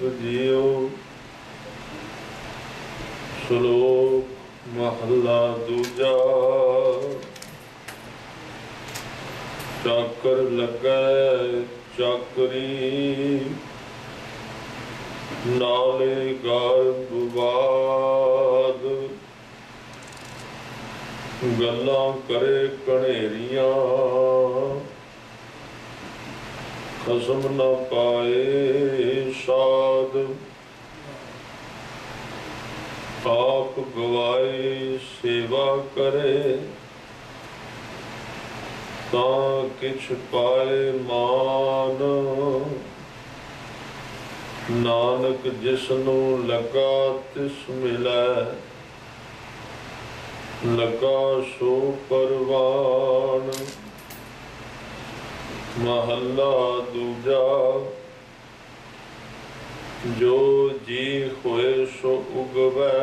जियो। श्लोक महला दूजा। चाकर लगे चाकरी, नाले गर्भ बाद। गल्लां करे कनेरियां, खसम न पाए साध। आप गवाए सेवा करे, तां किछ पाए मान। नानक जिसनू लगा तिस मिलै, लगा सो परवान। महला दूजा। जो जी होए सो उगवै,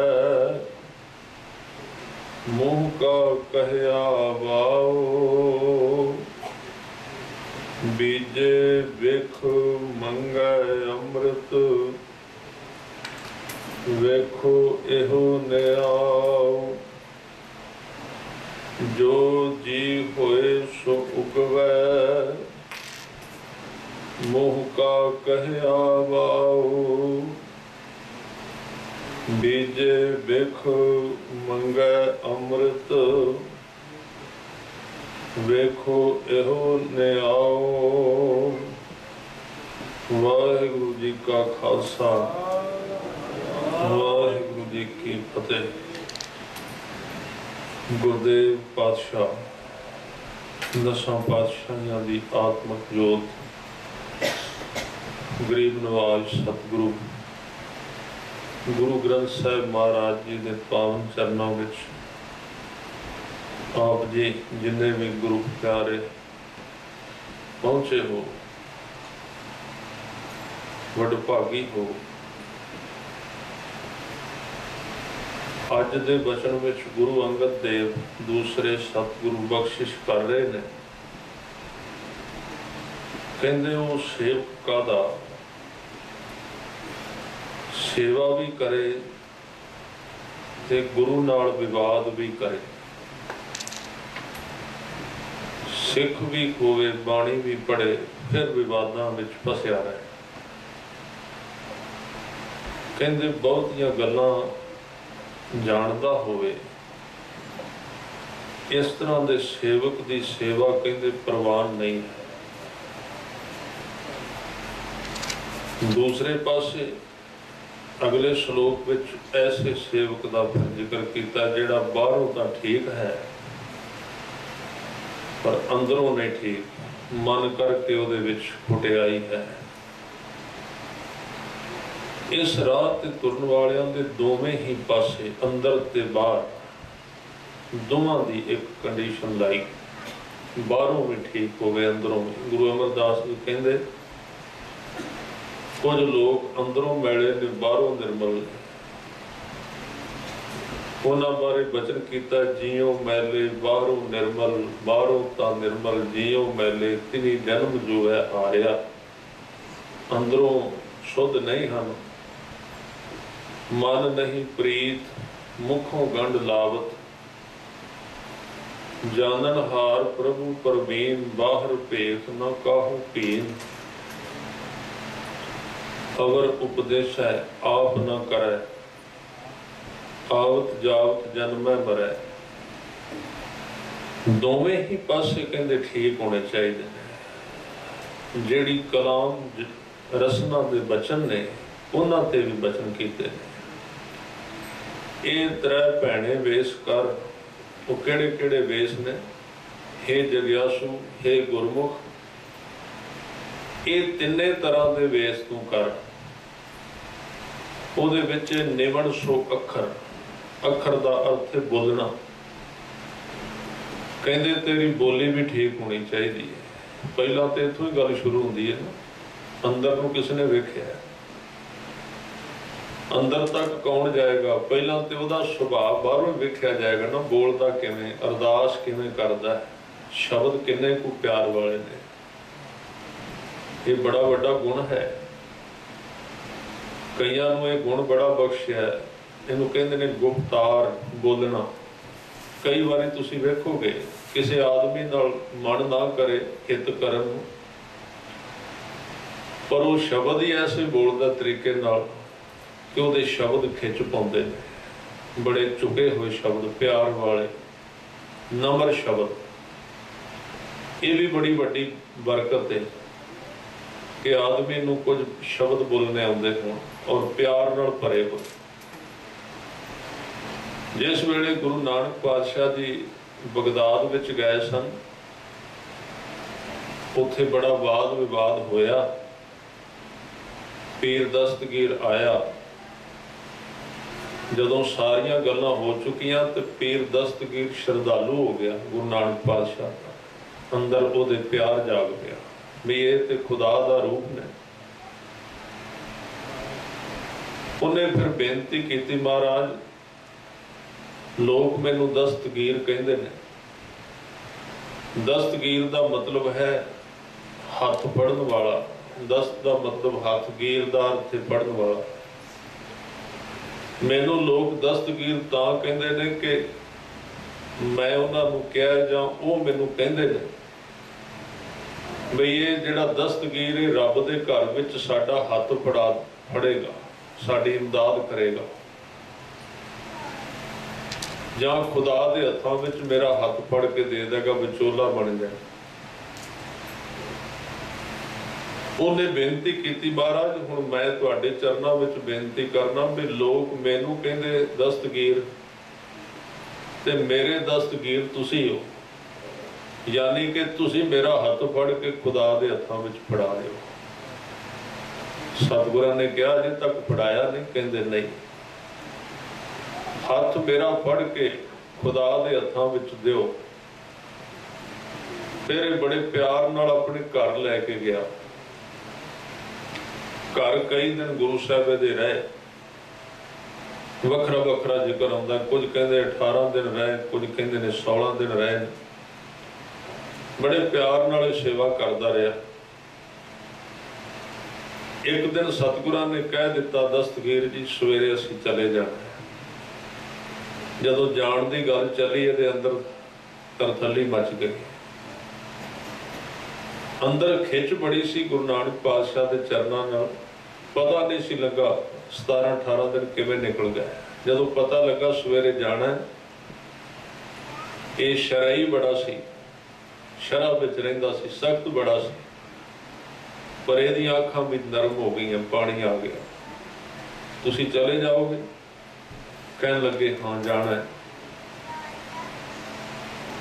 मुँह का कहया वाओ। बीजे बिख मंगै अमृत, वेखो एहो न्याओ। जो जी होए सो उगवै, मुँह का कहया वाओ। बीजे बिख मंगै अमृत, वेखो एहो न्याओ। वाहिगुरु जी का खालसा, वाहिगुरु जी की फतेह। गुरुदेव पातशाह, दसां पातशाहियां दी आत्मक जोत, गरीब नवाज सतगुरु गुरु ग्रंथ साहिब महाराज जी के पावन चरणों विच आप जी जिन्ने भी गुरु प्यारे पहुंचे हो, वडभागी हो। अज दे बचन विच गुरु अंगद देव दूसरे सतगुरु बख्शिश कर रहे ने। कहंदे वो सेवका दा सेवा भी करे ते गुरु नाल विवाद भी करे, सिख भी होवे बाणी भी पढ़े, फिर विवादां विच फसिया रहे। कहंदे बहुतियां गल्लां जानदा होवे, इस तरह दे सेवक दी सेवा कहंदे प्रवान नहीं है। दूसरे पासे अगले श्लोक विच ऐसे सेवक का जिक्र किया जिहड़ा बाहरों तो ठीक है पर अंदरों नहीं ठीक, मन करके उहदे विच कुटियाई है। इस राह ते तुरन वालियां दे दोवें ही पासे अंदर ते बाहर दोवां दी एक कंडीशन लाई, बाहरों भी ठीक होवे अंदरों भी। गुरु अमरदास जी कहंदे कुछ लोग अंदरों मैले ने बाहरों निर्मल ने। उन्हां बारे बचन किया जियो मैले बाहरों निर्मल, बाहरों ता निर्मल जियो मैले। तिनी जन्म जो है आया, अंदरों शुद्ध नहीं हैं। मन नहीं प्रीत मुखों गंढ लावत, जानन हार प्रभु परवीन। बाहर भेख न काहू पीन, अवर उपदेश है आप न करे। आवत जावत जन्मै मरै। दोवें ही पासे कहंदे ठीक होने चाहिए। जेड़ी कलाम रसना दे बचन ने उन्हां ते भी बचन कीते ने। ये त्रै भैणे वेश कर, वो केड़े केड़े वेश ने? हे जग्यासु, हे गुरमुख, ये तिन्ने तरह दे वेश तू कर। ਉਹਦੇ ਵਿੱਚ ਨਿਵਣ ਸੋ ਅੱਖਰ, ਅੱਖਰ ਦਾ ਅਰਥ ਹੈ ਬੋਲਣਾ। ਕਹਿੰਦੇ ਤੇਰੀ ਬੋਲੀ ਵੀ ਠੀਕ ਹੋਣੀ ਚਾਹੀਦੀ ਹੈ। ਪਹਿਲਾਂ ਤੇ ਇੱਥੋਂ ਹੀ ਗੱਲ ਸ਼ੁਰੂ ਹੁੰਦੀ ਹੈ ਨਾ, ਅੰਦਰ ਨੂੰ ਕਿਸ ਨੇ ਵੇਖਿਆ? ਅੰਦਰ ਤੱਕ ਕੌਣ ਜਾਏਗਾ? ਪਹਿਲਾਂ ਤੇ ਉਹਦਾ ਸੁਭਾਅ ਬਾਹਰੋਂ ਵੇਖਿਆ ਜਾਏਗਾ ਨਾ, ਬੋਲਦਾ ਕਿਵੇਂ, ਅਰਦਾਸ ਕਿਵੇਂ ਕਰਦਾ, ਸ਼ਬਦ ਕਿੰਨੇ ਕੁ ਪਿਆਰ ਵਾਲੇ ਨੇ। ਇਹ ਬੜਾ ਵੱਡਾ ਗੁਣ ਹੈ। ਕਈਆਂ ਨੂੰ ਇਹ ਗੁਣ ਬੜਾ ਬਖਸ਼ਿਆ, ਇਹਨੂੰ ਕਹਿੰਦੇ ਨੇ ਗੁਪਤਾਰ ਬੋਲਣਾ। ਕਈ ਵਾਰੀ ਤੁਸੀਂ ਵੇਖੋਗੇ ਕਿਸੇ ਆਦਮੀ ਨਾਲ ਮਨ ਨਾ ਕਰੇ ਹਿੱਤ ਕਰਨ ਨੂੰ, ਪਰ ਉਹ ਸ਼ਬਦ ਹੀ ਐਸੇ ਬੋਲਦਾ ਤਰੀਕੇ ਨਾਲ ਕਿ ਉਹਦੇ ਸ਼ਬਦ ਖਿੱਚ ਪਾਉਂਦੇ ਨੇ, ਬੜੇ ਝੁਕੇ ਹੋਏ ਸ਼ਬਦ, ਪਿਆਰ ਵਾਲੇ ਨਮਰ ਸ਼ਬਦ। ਇਹ ਵੀ ਬੜੀ ਵੱਡੀ ਬਰਕਤ ਹੈ ਕਿ ਆਦਮੀ ਨੂੰ ਕੁਝ ਸ਼ਬਦ ਬੋਲਣੇ ਆਉਂਦੇ ਹੋਣ ਔਰ ਪਿਆਰ ਨਾਲ ਭਰੇ ਹੋਣ। ਜਿਸ ਵੇਲੇ ਗੁਰੂ ਨਾਨਕ ਪਾਤਸ਼ਾਹ ਜੀ ਬਗਦਾਦ ਵਿੱਚ ਗਏ ਸਨ, ਉੱਥੇ ਬੜਾ ਵਾਦ ਵਿਵਾਦ ਹੋਇਆ। ਪੀਰ ਦਸਤਗੀਰ ਆਇਆ। ਜਦੋਂ ਸਾਰੀਆਂ ਗੱਲਾਂ ਹੋ ਚੁੱਕੀਆਂ ਤੇ ਪੀਰ ਦਸਤਗੀਰ ਸ਼ਰਧਾਲੂ ਹੋ ਗਿਆ ਗੁਰੂ ਨਾਨਕ ਪਾਤਸ਼ਾਹ ਦਾ। ਅੰਦਰ ਉਹਦੇ ਪਿਆਰ ਜਾਗ ਪਿਆ ਵੀ ਇਹ ਤੇ ਖੁਦਾ ਦਾ ਰੂਪ ਨੇ। ਉਹਨੇ ਫਿਰ ਬੇਨਤੀ ਕੀਤੀ, ਮਹਾਰਾਜ ਲੋਕ ਮੈਨੂੰ ਦਸਤਗੀਰ ਕਹਿੰਦੇ ਨੇ। ਦਸਤਗੀਰ ਦਾ ਮਤਲਬ ਹੈ ਹੱਥ ਫੜਨ ਵਾਲਾ। ਦਸਤ ਦਾ ਮਤਲਬ ਹੱਥ, ਗੀਰ ਦਾ ਅਰਥ ਹੈ ਫੜਨ ਵਾਲਾ। ਮੈਨੂੰ ਲੋਕ ਦਸਤਗੀਰ ਤਾਂ ਕਹਿੰਦੇ ਨੇ ਕਿ ਮੈਂ ਉਹਨਾਂ ਨੂੰ ਕਿਹਾ ਜਾਂ ਉਹ ਮੈਨੂੰ ਕਹਿੰਦੇ ਨੇ ਬਈ ਇਹ ਜਿਹੜਾ ਦਸਤਗੀਰ ਹੈ ਰੱਬ ਦੇ ਘਰ ਵਿੱਚ ਸਾਡਾ ਹੱਥ ਫੜੇਗਾ, ਸਾਡੀ ਇਮਦਾਦ ਕਰੇਗਾ, ਜਾਂ ਖੁਦਾ ਦੇ ਹੱਥਾਂ ਵਿੱਚ ਮੇਰਾ ਹੱਥ ਫੜ ਕੇ ਦੇ ਦੇਗਾ, ਵਿਚੋਲਾ ਬਣ ਜਾਏ। ਉਹਨੇ ਬੇਨਤੀ ਕੀਤੀ, ਮਹਾਰਾਜ ਹੁਣ ਮੈਂ ਤੁਹਾਡੇ ਚਰਨਾਂ ਵਿੱਚ ਬੇਨਤੀ ਕਰਨਾ ਵੀ ਲੋਕ ਮੈਨੂੰ ਕਹਿੰਦੇ ਦਸਤਗੀਰ ਤੇ ਮੇਰੇ ਦਸਤਗੀਰ ਤੁਸੀਂ ਹੋ, ਯਾਨੀ ਕਿ ਤੁਸੀਂ ਮੇਰਾ ਹੱਥ ਫੜ ਕੇ ਖੁਦਾ ਦੇ ਹੱਥਾਂ ਵਿੱਚ ਫੜਾ ਦਿਓ। ਸਤਿਗੁਰਾਂ ਨੇ ਕਿਹਾ ਅਜੇ ਤੱਕ ਫੜਾਇਆ ਨਹੀਂ? ਕਹਿੰਦੇ ਨਹੀਂ। ਹੱਥ ਮੇਰਾ ਫੜ ਕੇ ਖੁਦਾ ਦੇ ਹੱਥਾਂ ਵਿੱਚ ਦਿਓ। ਫਿਰ ਇਹ ਬੜੇ ਪਿਆਰ ਨਾਲ ਆਪਣੇ ਘਰ ਲੈ ਕੇ ਗਿਆ। ਘਰ ਕਈ ਦਿਨ ਗੁਰੂ ਸਾਹਿਬ ਦੇ ਰਹੇ। ਵੱਖਰਾ ਵੱਖਰਾ ਜ਼ਿਕਰ ਆਉਂਦਾ, ਕੁਝ ਕਹਿੰਦੇ 18 ਦਿਨ ਰਹੇ, ਕੁਝ ਕਹਿੰਦੇ ਨੇ 16 ਦਿਨ ਰਹੇ। ਬੜੇ ਪਿਆਰ ਨਾਲ ਸੇਵਾ ਕਰਦਾ ਰਿਹਾ। ਇੱਕ ਦਿਨ ਸਤਿਗੁਰਾਂ ਨੇ ਕਹਿ ਦਿੱਤਾ, ਦਸਤਗੀਰ ਜੀ ਸਵੇਰੇ ਅਸੀਂ ਚਲੇ ਜਾਣਾ। ਜਦੋਂ ਜਾਣ ਦੀ ਗੱਲ ਚੱਲੀ ਇਹਦੇ ਅੰਦਰ ਤਰਥੱਲੀ ਮਚ ਗਈ। ਅੰਦਰ ਖਿੱਚ ਬੜੀ ਸੀ ਗੁਰੂ ਨਾਨਕ ਪਾਤਸ਼ਾਹ ਦੇ ਚਰਨਾਂ ਨਾਲ। ਪਤਾ ਨਹੀਂ ਸੀ ਲੱਗਾ 17-18 ਦਿਨ ਕਿਵੇਂ ਨਿਕਲ ਗਏ। ਜਦੋਂ ਪਤਾ ਲੱਗਾ ਸਵੇਰੇ ਜਾਣਾ, ਇਹ ਸ਼ਰਾਈ ਬੜਾ ਸੀ, ਸ਼ਰਾਬ ਵਿੱਚ ਰਹਿੰਦਾ ਸੀ, ਸਖਤ ਬੜਾ ਸੀ, ਪਰ ਇਹਦੀਆਂ ਅੱਖਾਂ ਵੀ ਨਰਮ ਹੋ ਗਈਆਂ, ਪਾਣੀ ਆ ਗਿਆ। ਤੁਸੀਂ ਚਲੇ ਜਾਓਗੇ? ਕਹਿਣ ਲੱਗੇ ਹਾਂ ਜਾਣਾ ਹੈ।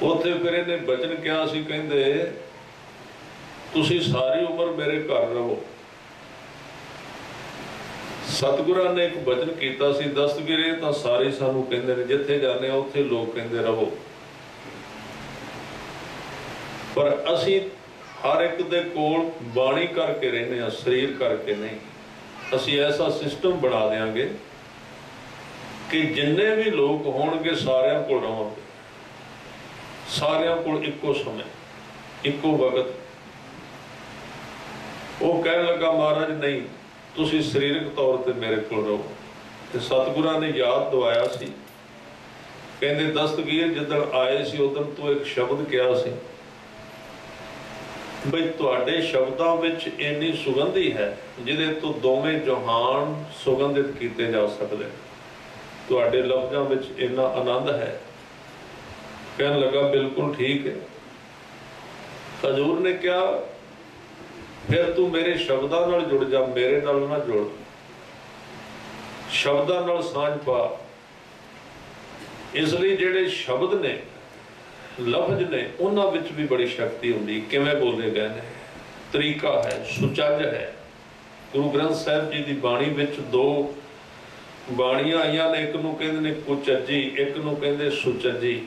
ਉੱਥੇ ਫਿਰ ਇਹਨੇ ਬਚਨ ਕਿਹਾ ਸੀ, ਕਹਿੰਦੇ ਤੁਸੀਂ ਸਾਰੀ ਉਮਰ ਮੇਰੇ ਘਰ ਰਹੋ। ਸਤਿਗੁਰਾਂ ਨੇ ਇੱਕ ਬਚਨ ਕੀਤਾ ਸੀ, ਦਸਤਗੀਰ ਇਹ ਤਾਂ ਸਾਰੇ ਸਾਨੂੰ ਕਹਿੰਦੇ ਨੇ ਜਿੱਥੇ ਜਾਂਦੇ ਆ ਉੱਥੇ ਲੋਕ ਕਹਿੰਦੇ ਰਹੋ, ਪਰ ਅਸੀਂ ਹਰ ਇੱਕ ਦੇ ਕੋਲ ਬਾਣੀ ਕਰਕੇ ਰਹਿੰਦੇ ਹਾਂ, ਸਰੀਰ ਕਰਕੇ ਨਹੀਂ। ਅਸੀਂ ਐਸਾ ਸਿਸਟਮ ਬਣਾ ਦਿਆਂਗੇ ਕਿ ਜਿੰਨੇ ਵੀ ਲੋਕ ਹੋਣਗੇ ਸਾਰਿਆਂ ਕੋਲ ਰਹਾਂਗੇ, ਸਾਰਿਆਂ ਕੋਲ ਇੱਕੋ ਸਮੇਂ, ਇੱਕੋ ਵਕਤ। ਉਹ ਕਹਿਣ ਲੱਗਾ, ਮਹਾਰਾਜ ਨਹੀਂ, ਤੁਸੀਂ ਸਰੀਰਕ ਤੌਰ ਤੇ ਮੇਰੇ ਕੋਲ ਰਹੋ। ਤੇ ਸਤਿਗੁਰਾਂ ਨੇ ਯਾਦ ਦਵਾਇਆ ਸੀ, ਕਹਿੰਦੇ ਦਸਤਗੀਰ ਜਿੱਦਣ ਆਏ ਸੀ ਉਦੋਂ ਤੋਂ ਇੱਕ ਸ਼ਬਦ ਕਿਹਾ ਸੀ ਬਈ ਤੁਹਾਡੇ ਸ਼ਬਦਾਂ ਵਿੱਚ ਇੰਨੀ ਸੁਗੰਧੀ ਹੈ ਜਿਹਦੇ ਤੋਂ ਦੋਵੇਂ ਜਹਾਨ ਸੁਗੰਧਿਤ ਕੀਤੇ ਜਾ ਸਕਦੇ। ਤੁਹਾਡੇ ਲਫ਼ਜ਼ਾਂ ਵਿੱਚ ਇੰਨਾ ਆਨੰਦ ਹੈ। ਕਹਿਣ ਲੱਗਾ ਬਿਲਕੁਲ ਠੀਕ ਹੈ। ਹਜ਼ੂਰ ਨੇ ਕਿਹਾ ਫਿਰ ਤੂੰ ਮੇਰੇ ਸ਼ਬਦਾਂ ਨਾਲ ਜੁੜ ਜਾ, ਮੇਰੇ ਨਾਲ ਨਾ ਜੁੜ। ਸ਼ਬਦਾਂ ਨਾਲ ਸਾਂਝ ਪਾ। ਇਸ ਲਈ ਜਿਹੜੇ ਸ਼ਬਦ ਨੇ, ਲਫ਼ਜ਼ ਨੇ, ਉਹਨਾਂ ਵਿੱਚ ਵੀ ਬੜੀ ਸ਼ਕਤੀ ਹੁੰਦੀ। ਕਿਵੇਂ ਬੋਲੇ ਗਏ ਨੇ, ਤਰੀਕਾ ਹੈ, ਸੁਚੱਜ ਹੈ। ਗੁਰੂ ਗ੍ਰੰਥ ਸਾਹਿਬ ਜੀ ਦੀ ਬਾਣੀ ਵਿੱਚ ਦੋ ਬਾਣੀਆਂ ਆਈਆਂ ਨੇ, ਇੱਕ ਨੂੰ ਕਹਿੰਦੇ ਨੇ ਕੁਚੱਜੀ, ਇੱਕ ਨੂੰ ਕਹਿੰਦੇ ਸੁਚੱਜੀ।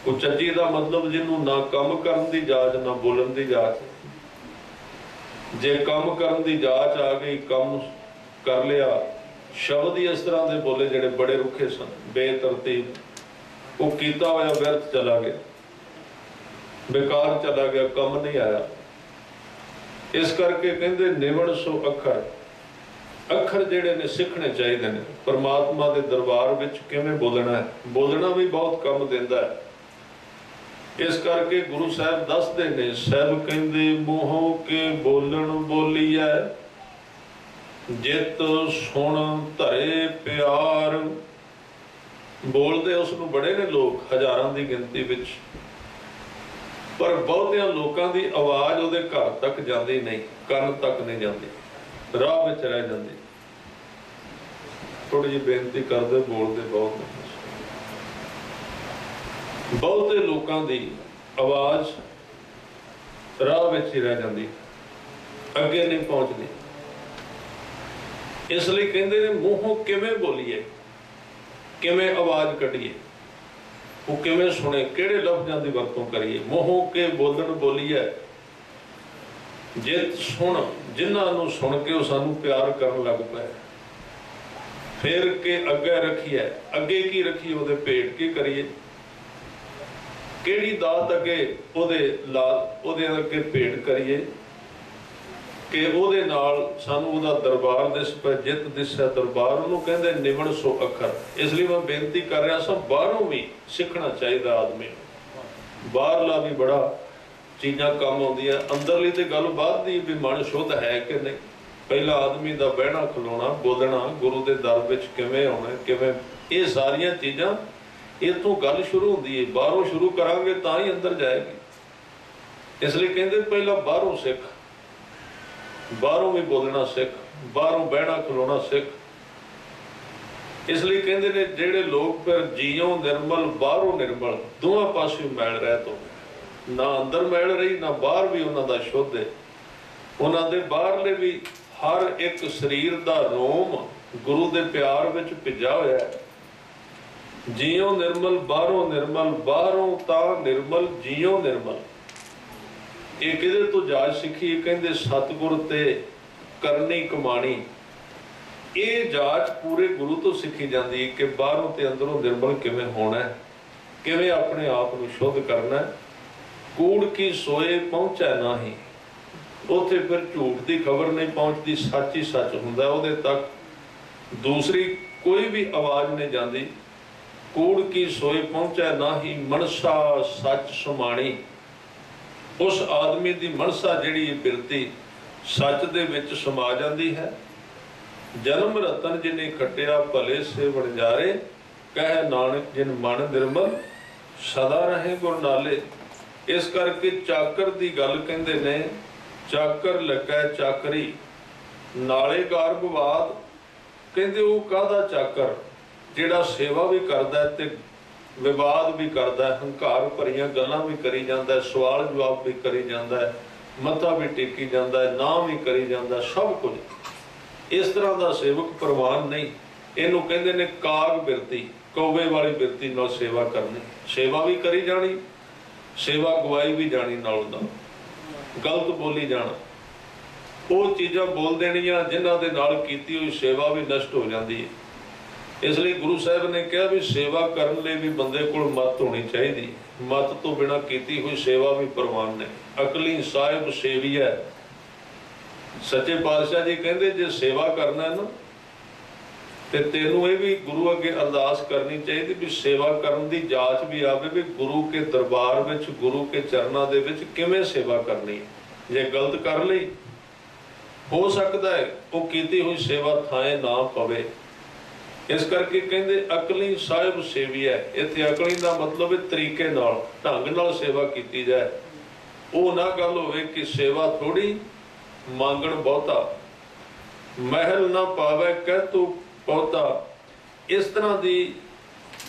ਕੁਚੱਜੀ ਦਾ ਮਤਲਬ ਜਿਹਨੂੰ ਨਾ ਕੰਮ ਕਰਨ ਦੀ ਜਾਚ ਨਾ ਬੋਲਣ ਦੀ ਜਾਚ। ਜੇ ਕੰਮ ਕਰਨ ਦੀ ਜਾਚ ਆ ਗਈ, ਕੰਮ ਕਰ ਲਿਆ, ਸ਼ਬਦ ਹੀ ਇਸ ਤਰ੍ਹਾਂ ਦੇ ਬੋਲੇ ਜਿਹੜੇ ਬੜੇ ਰੁੱਖੇ ਸਨ, ਬੇਤਰਤੀਬ। ਉਹ ਕੀਤਾ ਹੋਇਆ ਵਿਅਰਥ ਚਲਾ ਗਿਆ, ਬੇਕਾਰ ਚਲਾ ਗਿਆ, ਕੰਮ ਨਹੀਂ ਆਇਆ। ਇਸ ਕਰਕੇ ਕਹਿੰਦੇ ਨਿਵਣ ਸੋ ਅੱਖਰ, ਅੱਖਰ ਜਿਹੜੇ ਨੇ ਸਿੱਖਣੇ ਚਾਹੀਦੇ ਨੇ। परमात्मा ਦੇ ਦਰਬਾਰ ਵਿੱਚ ਕਿਵੇਂ ਬੋਲਣਾ ਹੈ, ਬੋਲਣਾ ਵੀ ਬਹੁਤ ਕੰਮ ਦਿੰਦਾ ਹੈ। ਇਸ ਕਰਕੇ ਗੁਰੂ ਸਾਹਿਬ ਦੱਸਦੇ ਨੇ, ਸਭ ਕਹਿੰਦੇ ਮੂੰਹੋਂ ਕੇ ਬੋਲਣ ਬੋਲੀਐ, ਜਿਤ ਸੁਣ ਧਰੇ ਪਿਆਰ। ਬੋਲਦੇ ਉਸ ਨੂੰ ਬੜੇ ਨੇ ਲੋਕ, ਹਜ਼ਾਰਾਂ ਦੀ ਗਿਣਤੀ ਵਿੱਚ, ਪਰ ਬਹੁਤਿਆਂ ਲੋਕਾਂ ਦੀ ਆਵਾਜ਼ ਉਹਦੇ ਘਰ ਤੱਕ ਜਾਂਦੀ ਨਹੀਂ, ਕੰਨ ਤੱਕ ਨਹੀਂ ਜਾਂਦੀ, ਰਾਹ ਵਿੱਚ ਰਹਿ ਜਾਂਦੀ। ਥੋੜੀ ਜਿਹੀ ਬੇਨਤੀ ਕਰਦੇ, ਬੋਲਦੇ ਬਹੁਤ ਨੇ। ਬਹੁਤੇ ਲੋਕਾਂ ਦੀ ਆਵਾਜ਼ ਰਾਹ ਵਿੱਚ ਹੀ ਰਹਿ ਜਾਂਦੀ, ਅੱਗੇ ਨਹੀਂ ਪਹੁੰਚਦੀ। ਇਸ ਲਈ ਕਹਿੰਦੇ ਨੇ ਮੂੰਹੋਂ ਕਿਵੇਂ ਬੋਲੀਏ, ਕਿਵੇਂ ਆਵਾਜ਼ ਕੱਢੀਏ, ਉਹ ਕਿਵੇਂ ਸੁਣੇ, ਕਿਹੜੇ ਲਫ਼ਜ਼ਾਂ ਦੀ ਵਰਤੋਂ ਕਰੀਏ। ਮੂੰਹੋਂ ਕੇ ਬੋਲਣ ਬੋਲੀਏ, ਜਿਤ ਸੁਣ, ਜਿਨ੍ਹਾਂ ਨੂੰ ਸੁਣ ਕੇ ਉਹ ਸਾਨੂੰ ਪਿਆਰ ਕਰਨ ਲੱਗ ਪਏ। ਫਿਰ ਕੇ ਅੱਗੇ ਰੱਖੀਏ, ਅੱਗੇ ਕੀ ਰੱਖੀਏ, ਉਹਦੇ ਭੇਟ ਕੀ ਕਰੀਏ, ਕਿਹੜੀ ਦਾਤ ਅੱਗੇ ਉਹਦੇ ਅੱਗੇ ਭੇਟ ਕਰੀਏ ਕਿ ਉਹਦੇ ਨਾਲ ਸਾਨੂੰ ਉਹਦਾ ਦਰਬਾਰ ਦਿਸ ਪਏ। ਜਿੱਤ ਦਿਸਿਆ ਦਰਬਾਰ, ਉਹਨੂੰ ਕਹਿੰਦੇ ਨਿਵਣ ਸੋ ਅੱਖਰ। ਇਸ ਲਈ ਮੈਂ ਬੇਨਤੀ ਕਰ ਰਿਹਾ ਸਾਂ, ਬਾਹਰੋਂ ਵੀ ਸਿੱਖਣਾ ਚਾਹੀਦਾ ਆਦਮੀ ਨੂੰ। ਬਾਹਰਲਾ ਵੀ ਬੜਾ ਚੀਜ਼ਾਂ ਕੰਮ ਆਉਂਦੀਆਂ, ਅੰਦਰਲੀ ਤੇ ਗੱਲ ਬਾਅਦ ਦੀ ਵੀ ਮਨ ਸ਼ੁੱਧ ਹੈ ਕਿ ਨਹੀਂ। ਪਹਿਲਾ ਆਦਮੀ ਦਾ ਬਹਿਣਾ ਖਲੋਣਾ, ਬੋਲਣਾ, ਗੁਰੂ ਦੇ ਦਰ ਵਿੱਚ ਕਿਵੇਂ ਆਉਣਾ, ਕਿਵੇਂ, ਇਹ ਸਾਰੀਆਂ ਚੀਜ਼ਾਂ ਇੱਥੋਂ ਗੱਲ ਸ਼ੁਰੂ ਹੁੰਦੀ ਹੈ। ਬਾਹਰੋਂ ਸ਼ੁਰੂ ਕਰਾਂਗੇ ਤਾਂ ਹੀ ਅੰਦਰ ਜਾਏਗੀ। ਇਸ ਲਈ ਕਹਿੰਦੇ ਪਹਿਲਾਂ ਬਾਹਰੋਂ ਸਿੱਖ, ਬਾਹਰੋਂ ਵੀ ਬੋਲਣਾ ਸਿੱਖ, ਬਾਹਰੋਂ ਬਹਿਣਾ ਖਲੋਣਾ ਸਿੱਖ। ਇਸ ਲਈ ਕਹਿੰਦੇ ਨੇ ਜਿਹੜੇ ਲੋਕ ਫਿਰ ਜੀਓ ਨਿਰਮਲ ਬਾਹਰੋਂ ਨਿਰਮਲ, ਦੋਵਾਂ ਪਾਸਿਓਂ ਮੈਲ ਰਹਿਤ ਹੋਵੇ, ਨਾ ਅੰਦਰ ਮੈਲ ਰਹੀ ਨਾ ਬਾਹਰ ਵੀ ਉਹਨਾਂ ਦਾ ਸ਼ੁੱਧ ਹੈ। ਉਹਨਾਂ ਦੇ ਬਾਹਰਲੇ ਵੀ ਹਰ ਇੱਕ ਸਰੀਰ ਦਾ ਰੋਮ ਗੁਰੂ ਦੇ ਪਿਆਰ ਵਿੱਚ ਭਿੱਜਾ ਹੋਇਆ ਹੈ। ਜੀਓ ਨਿਰਮਲ ਬਾਹਰੋਂ ਨਿਰਮਲ, ਬਾਹਰੋਂ ਤਾਂ ਨਿਰਮਲ ਜੀਓ ਨਿਰਮਲ। ਇਹ ਕਿਹਦੇ ਤੋਂ ਜਾਚ ਸਿੱਖੀ? ਕਹਿੰਦੇ ਸਤਿਗੁਰ ਤੇ ਕਰਨੀ ਕਮਾਣੀ। ਇਹ ਜਾਚ ਪੂਰੇ ਗੁਰੂ ਤੋਂ ਸਿੱਖੀ ਜਾਂਦੀ ਹੈ ਕਿ ਬਾਹਰੋਂ ਤੇ ਅੰਦਰੋਂ ਨਿਰਮਲ ਕਿਵੇਂ ਹੋਣਾ, ਕਿਵੇਂ ਆਪਣੇ ਆਪ ਨੂੰ ਸ਼ੁੱਧ ਕਰਨਾ। ਕੂੜ ਕੀ ਸੋਏ ਪਹੁੰਚੈ ਨਾਹੀ, ਉੱਥੇ ਫਿਰ ਝੂਠ ਦੀ ਖਬਰ ਨਹੀਂ ਪਹੁੰਚਦੀ, ਸੱਚ ਹੀ ਸੱਚ ਹੁੰਦਾ, ਉਹਦੇ ਤੱਕ ਦੂਸਰੀ ਕੋਈ ਵੀ ਆਵਾਜ਼ ਨਹੀਂ ਜਾਂਦੀ। ਕੂੜ ਕੀ ਸੋਏ ਪਹੁੰਚੈ ਨਾਹੀ, ਮਨਸਾ ਸੱਚ ਸਮਾਣੀ। ਉਸ ਆਦਮੀ ਦੀ ਮਨਸਾ ਜਿਹੜੀ ਬਿਰਤੀ ਸੱਚ ਦੇ ਵਿੱਚ ਸਮਾ ਜਾਂਦੀ ਹੈ। ਜਨਮ ਰਤਨ ਜਿਨੇ ਖੱਟਿਆ ਭਲੇ ਸੇ ਵਣਜਾਰੇ, ਕਹਿ ਨਾਨਕ ਜਿਨ ਮਨ ਨਿਰਮਲ ਸਦਾ ਰਹੇ ਗੁਰ ਨਾਲੇ। ਇਸ ਕਰਕੇ ਚਾਕਰ ਦੀ ਗੱਲ ਕਹਿੰਦੇ ਨੇ, ਚਾਕਰ ਲੱਗੈ ਚਾਕਰੀ ਨਾਲੇ ਗਾਰਗਵਾਦ। ਕਹਿੰਦੇ ਉਹ ਕਾਹਦਾ ਚਾਕਰ? ਜਿਹੜਾ ਸੇਵਾ ਵੀ ਕਰਦਾ ਤੇ ਵਿਵਾਦ ਵੀ ਕਰਦਾ, ਹੰਕਾਰ ਭਰੀਆਂ ਗੱਲਾਂ ਵੀ ਕਰੀ ਜਾਂਦਾ, ਸਵਾਲ ਜਵਾਬ ਵੀ ਕਰੀ ਜਾਂਦਾ, ਮੱਥਾ ਵੀ ਟੇਕੀ ਜਾਂਦਾ, ਨਾਮ ਵੀ ਕਰੀ ਜਾਂਦਾ, ਸਭ ਕੁਝ। ਇਸ ਤਰ੍ਹਾਂ ਦਾ ਸੇਵਕ ਪ੍ਰਵਾਨ ਨਹੀਂ। ਇਹਨੂੰ ਕਹਿੰਦੇ ਨੇ ਕਾਗ ਬਿਰਤੀ, ਕੌਵੇ ਵਾਲੀ ਬਿਰਤੀ ਨਾਲ ਸੇਵਾ ਕਰਨੀ। ਸੇਵਾ ਵੀ ਕਰੀ ਜਾਣੀ, ਸੇਵਾ ਗਵਾਈ ਵੀ ਜਾਣੀ, ਨਾਲ ਦਾ ਗਲਤ ਬੋਲੀ ਜਾਣਾ। ਉਹ ਚੀਜ਼ਾਂ ਬੋਲ ਦੇਣੀਆਂ ਜਿਨ੍ਹਾਂ ਦੇ ਨਾਲ ਕੀਤੀ ਹੋਈ ਸੇਵਾ ਵੀ ਨਸ਼ਟ ਹੋ ਜਾਂਦੀ ਹੈ। ਇਸ ਲਈ ਗੁਰੂ ਸਾਹਿਬ ਨੇ ਕਿਹਾ ਵੀ ਸੇਵਾ ਕਰਨ ਲਈ ਵੀ ਬੰਦੇ ਕੋਲ ਮੱਤ ਹੋਣੀ ਚਾਹੀਦੀ। ਮੱਤ ਤੋਂ ਬਿਨਾਂ ਕੀਤੀ ਹੋਈ ਸੇਵਾ ਵੀ ਪ੍ਰਵਾਨ ਨਹੀਂ। ਅਕਲੀ ਸਾਹਿਬ ਸੇਵੀਐ। ਸੱਚੇ ਪਾਤਸ਼ਾਹ ਜੀ ਕਹਿੰਦੇ ਜੇ ਸੇਵਾ ਕਰਨਾ ਹੈ ਨਾ, ਤੇ ਤੈਨੂੰ ਇਹ ਵੀ ਗੁਰੂ ਅੱਗੇ ਅਰਦਾਸ ਕਰਨੀ ਚਾਹੀਦੀ ਵੀ ਸੇਵਾ ਕਰਨ ਦੀ ਜਾਚ ਵੀ ਆਵੇ ਵੀ ਗੁਰੂ ਕੇ ਦਰਬਾਰ ਵਿੱਚ, ਗੁਰੂ ਕੇ ਚਰਨਾਂ ਦੇ ਵਿੱਚ ਕਿਵੇਂ ਸੇਵਾ ਕਰਨੀ ਹੈ। ਜੇ ਗਲਤ ਕਰ ਲਈ, ਹੋ ਸਕਦਾ ਹੈ ਉਹ ਕੀਤੀ ਹੋਈ ਸੇਵਾ ਥਾਂ ਨਾ ਪਵੇ। ਇਸ ਕਰਕੇ ਕਹਿੰਦੇ ਅਕਲੀ ਸਾਹਿਬ ਸੇਵੀ ਹੈ। ਇੱਥੇ ਅਕਲੀ ਦਾ ਮਤਲਬ ਹੈ ਤਰੀਕੇ ਨਾਲ, ਢੰਗ ਨਾਲ ਸੇਵਾ ਕੀਤੀ ਜਾਏ। ਉਹ ਨਾ ਗੱਲ ਹੋਵੇ ਕਿ ਸੇਵਾ ਥੋੜੀ, ਮੰਗਣ ਬਹੁਤਾ, ਮਹਿਲ ਨਾ ਪਾਵੇ ਕਹਿ ਤੂੰ ਬਹੁਤਾ। ਇਸ ਤਰ੍ਹਾਂ ਦੀ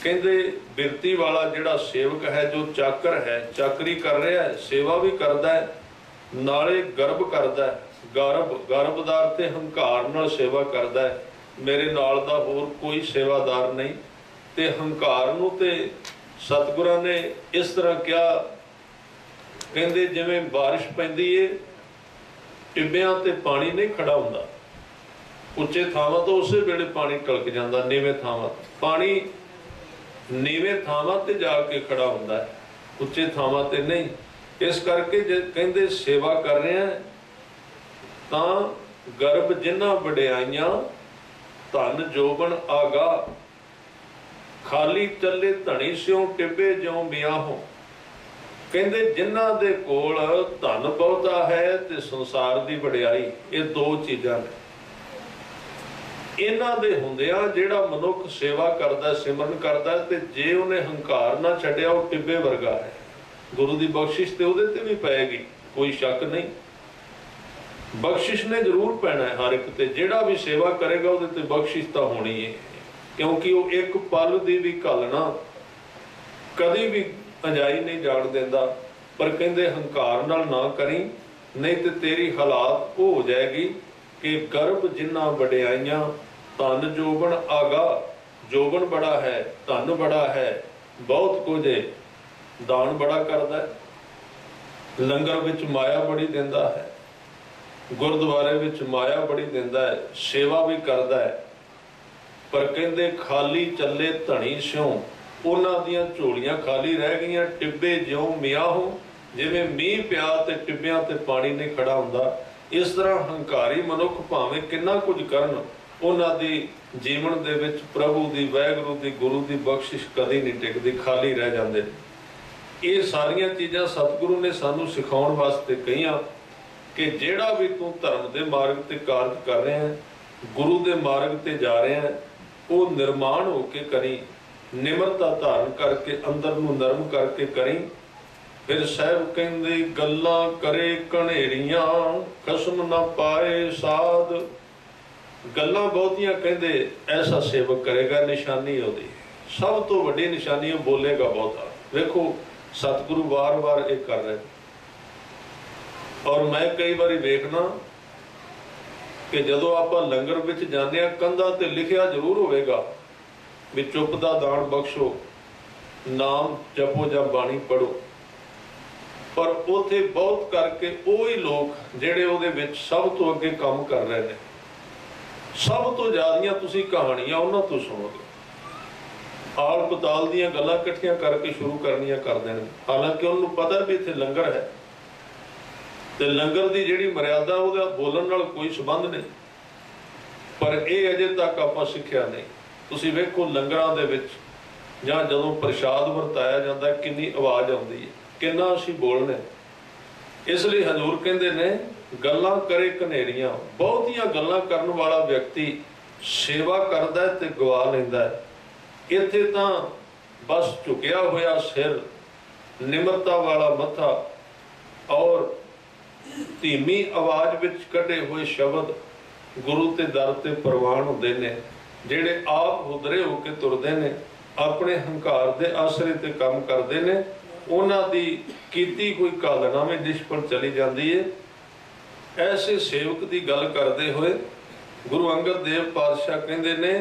ਕਹਿੰਦੇ ਬਿਰਤੀ ਵਾਲਾ ਜਿਹੜਾ ਸੇਵਕ ਹੈ, ਜੋ ਚਾਕਰ ਹੈ, ਚਾਕਰੀ ਕਰ ਰਿਹਾ ਹੈ, ਸੇਵਾ ਵੀ ਕਰਦਾ ਹੈ, ਨਾਲੇ ਗਰਬ ਕਰਦਾ ਹੈ, ਗਰਬਦਾਰ ਤੇ ਹੰਕਾਰ ਨਾਲ ਸੇਵਾ ਕਰਦਾ ਹੈ। ਮੇਰੇ ਨਾਲ ਦਾ ਹੋਰ ਕੋਈ ਸੇਵਾਦਾਰ ਨਹੀਂ। ਤੇ ਹੰਕਾਰ ਨੂੰ ਤੇ ਸਤਿਗੁਰਾਂ ਨੇ ਇਸ ਤਰ੍ਹਾਂ ਕਿਹਾ, ਕਹਿੰਦੇ ਜਿਵੇਂ ਬਾਰਿਸ਼ ਪੈਂਦੀ ਏ, ਟਿੱਬਿਆਂ ਤੇ ਪਾਣੀ ਨਹੀਂ ਖੜਾ ਹੁੰਦਾ, ਉੱਚੇ ਥਾਵਾਂ ਤੋਂ ਉਸੇ ਵੇਲੇ ਪਾਣੀ ਟਲਕ ਜਾਂਦਾ, ਨੀਵੇਂ ਥਾਵਾਂ ਪਾਣੀ ਨੀਵੇਂ ਥਾਵਾਂ ਤੇ ਜਾ ਕੇ ਖੜਾ ਹੁੰਦਾ ਹੈ, ਉੱਚੇ ਥਾਵਾਂ ਤੇ ਨਹੀਂ। ਇਸ ਕਰਕੇ ਜੇ ਕਹਿੰਦੇ ਸੇਵਾ ਕਰ ਰਹੇ ਆ ਤਾਂ गर्भ जिन्हां वडियाइयां धन जोबन आगा, खाली चले धनी स्यों टिब्बे ज्यों मियाहों। कहते जिन्हां दे कोल धन बहुता है ते संसार दी वडियाई, ये दो चीज़ां ने। इन्हां दे हुंदियां जिहड़ा मनुख सेवा करदा सिमरन करदा ते जे उन्हें हंकार ना छड्डिया वो टिब्बे वर्गा है। गुरु की बख्शिश तो उहदे ते भी पैगी, कोई शक नहीं। बख्शिश ने जरूर पैना है हर एक ते, जिहड़ा भी सेवा करेगा उहदे ते बख्शिश तो होनी है, क्योंकि वो एक पल दी भी घलना कदी भी अंजाई नहीं जान देंदा। पर कहंदे हंकार नाल ना करी, नहीं तो तेरी हालात वो हो जाएगी कि गर्भ जिन्ना वडियाइयां धन जोबन आगा। जोबन बड़ा है, धन बड़ा है, बहुत कुछ है, दान बड़ा करदा है, लंगर विच माया बड़ी दिंदा है, गुरुद्वारे विच माया बड़ी दिंदा है, सेवा भी करदा है। पर कहंदे खाली चले धनी स्यों, उन्हां दियां झोलियां खाली रह गईयां टिब्बे ज्यों मियाहों। जिवें मींह पिया ते टिब्बियां ते पानी नहीं खड़ा हुंदा, इस तरह हंकारी मनुख भावें किन्ना कुछ करन, उन्हां दी जीवन दे विच प्रभु दी, वाहिगुरू दी, गुरु दी बख्शिश कदी नहीं टिकदी, खाली रह जांदे। ये सारियां चीज़ां सतगुरु ने सानू सिखाउण वास्ते कहियां कि जिहड़ा भी तू धर्म दे मार्ग ते कारज कर रहे हैं, गुरु दे मार्ग ते जा रहे हैं, वो निर्माण होके करी, निमरता धारण करके अंदर नूं नरम करके करी। फिर साहब कहंदे गल्लां करे कनेरियां, खसम ना पाए साध। गल्लां बहुतियां कहंदे ऐसा सेवक करेगा, निशानी होती सब तो वड्डी निशानी बोलेगा बहुता। देखो सतगुरु वार वार ये कर रहे, और मैं कई बार वेखना कि जदों आपां लंगर विच जांदे आ, कंधां ते लिखिया जरूर होवेगा भी चुप दा दान बख्शो, नाम जपो या बाणी पढ़ो, पर उथे बहुत करके वही लोग जिहड़े उहदे विच सब तो अगे काम कर रहे हैं, सब तो ज़्यादा तुसीं कहानियां उन्हां तो सुणोगे। आल पताल दीयां गल्लां इकट्ठियां करके शुरू करनियां कर देण, हालांकि उन्होंने पता भी इत्थे लंगर है ते लंगर की जिहड़ी मर्यादा उहदा बोलण नाल कोई संबंध नहीं, पर यह अजे तक आपां सिੱਖਿਆ नहीं। तुसीं वेखो लंगरां दे विच जां जदों प्रशाद वरताया जांदा किन्नी आवाज़ आउंदी है, किन्ना असीं बोलने। इसलिए हजूर कहंदे ने गल्लां करे कनेरियां, बहुतियां गल्लां करन वाला व्यक्ति सेवा करदा है ते गवा लैंदा है। इत्थे तां बस झुकिया होया सिर, निमरता वाला मत्था और धीमी आवाज़ विच कढ़े हुए शब्द गुरु ते दर ते प्रवान हुंदे ने, जिहड़े आप हुदरे होके तुरदे ने, अपने हंकार दे आसरे ते काम करदे ने, उन्हां दी कीती कोई घालना में निष्फल चली जाती है। ऐसे सेवक की गल करते हुए गुरु अंगद देव पातशाह कहते ने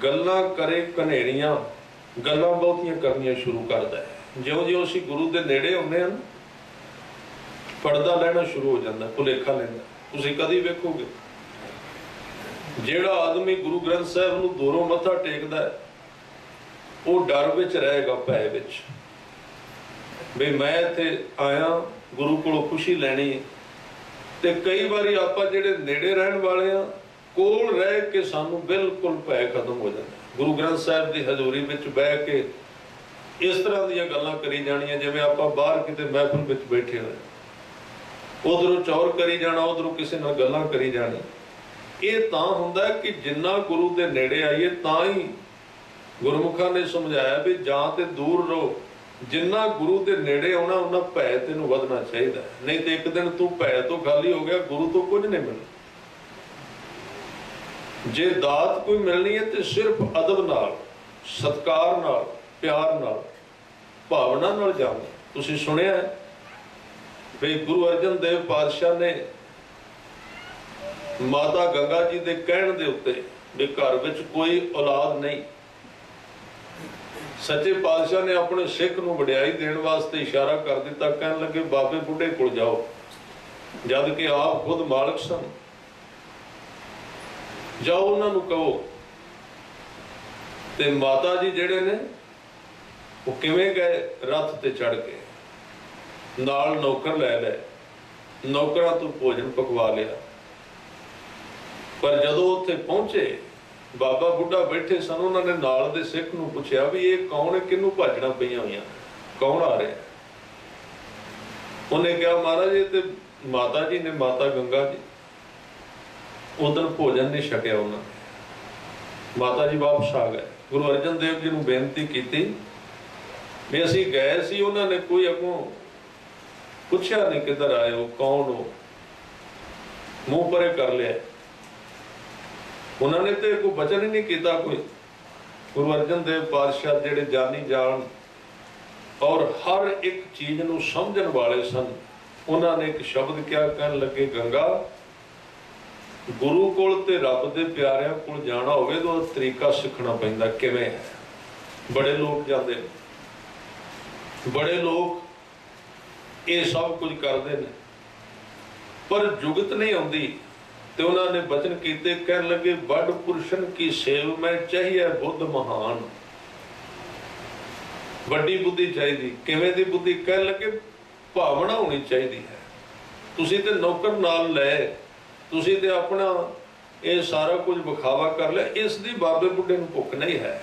गल्लां करे कनेरियां, गल्लां बहुतियां करनियां शुरू करता है। ज्यों ज्यों असीं गुरु के नेड़े आउंदे हां, पर्दा लैना शुरू हो जाता, भुलेखा लैंदा। तुसीं कदी वेखोगे जिहड़ा आदमी गुरु ग्रंथ साहिब नूं दूरों मत्था टेकदा है, वो डर विच रहेगा, भय विच, भी मैं इत्थे आया गुरु कोलों खुशी लैनी है। ते कई बारी आपां जिहड़े नेड़े रहण वाले आ, कोल रह के सानू बिल्कुल भय खत्म हो जाता। गुरु ग्रंथ साहिब की हजूरी विच बह के इस तरह दीयां गल्लां करी जाणियां जिवें आपां बाहर किते महफिल विच बैठे होए, उधरों चौर करी जाना, उधरों किसी नाल गल्लां करी जानी। ये तां हुंदा कि जिन्ना गुरु दे नेड़े आईए तां ही गुरमुखां ने समझाया भी जां ते दूर रहो, जिन्ना गुरु दे नेड़े आउणा उन्ना भय तैनूं वधना चाहिदा, नहीं तो एक दिन तू भय तो खाली हो गया, गुरु तो कुछ नहीं मिलना। जे दात कोई मिलनी है तो सिर्फ अदब नाल, सत्कार नाल, प्यार नाल, भावना नाल जाओ। तुसीं सुनिया है भी गुरु अर्जन देव पातशाह ने माता गंगा जी के कहण दे उत्ते भी घर विच कोई औलाद नहीं, सच्चे पातशाह ने अपने सिख नूं वडियाई देण वास्ते इशारा कर दिता, कहण लगे बाबे बुढ़े कोल जाओ, जद कि आप खुद मालक सन, जाओ उन्होंने कहो। ते माता जी जिहड़े ने वो किवें गए, रथ ते चढ़ के, नाल नौकर लै लै, नौकरां तो भोजन पकवा लिया, पर जदों उत्थे पहुंचे बाबा बुढ़ा बैठे सन, उन्होंने नाल दे सिख नूं पुछया भी ये कौन है, किनू भाजड़ा पईयां होईयां, कौन आ रहा है? उन्हें कहा महाराज ये ते माता जी ने, माता गंगा जी। उदन भोजन नहीं छकिया उन्होंने, माता जी वापस आ गए। गुरु अर्जन देव जी नूं बेनती की भी असीं गए सी, उन्होंने कोई अगों पुछया नहीं किधर आए हो, कौन हो, मुंह परे कर लिया। उन्होंने तो कोई वचन ही नहीं किया कोई। गुरु अर्जन देव पातशाह जिहड़े जानी जान और हर एक चीज नूं समझण वाले सन, उन्होंने एक शब्द क्या कहन लगे, गंगा गुरु कोल ते रब दे प्यारिਆਂ कोल जाना होवे तो तरीका सीखना पैंदा किवें है। बड़े लोग जाते हैं, बड़े लोग ये सब कुछ करते हैं, पर जुगत नहीं आती। तो उन्होंने बचन किए, कह लगे बड़ पुरुषन की सेव में चाहिए बुद्ध महान। बड़ी बुद्धि चाहिए, किवें दी बुद्धि? कह लगे भावना होनी चाहिए है। तुसी ते नौकर नाल लै, तुसी ते अपना ये सारा कुछ विखावा कर लिया, इस दी बाबे बुढ़े नूं भुख नहीं है।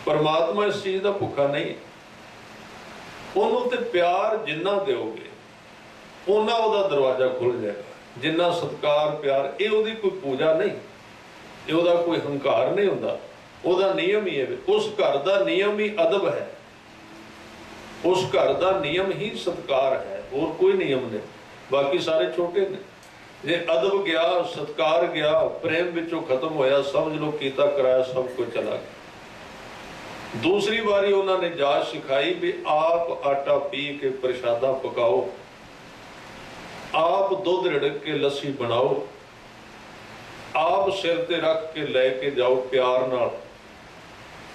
परमात्मा इस चीज़ का भुखा नहीं। उन्होंने ते प्यार जिन्ना दोगे उन्ना उहदा दरवाजा खुल जाएगा। जिन्ना सत्कार प्यार, ये उहदी कोई पूजा नहीं, ये उहदा कोई हंकार नहीं हुंदा, उहदा नियम ही है। उस घर का नियम ही अदब है, उस घर का नियम ही सत्कार है, और कोई नियम नहीं। बाकी सारे छोटे ने। जे अदब गया, सत्कार गया, प्रेम विचों खत्म होया, समझ लो कीता कराया, सब कुछ चला गया। दूसरी बारी उन्होंने जाच सिखाई भी आप आटा पी के प्रसादा पकाओ, आप दुध रिड़क के लस्सी बनाओ, आप सिर ते रख के लैके जाओ प्यार नाल।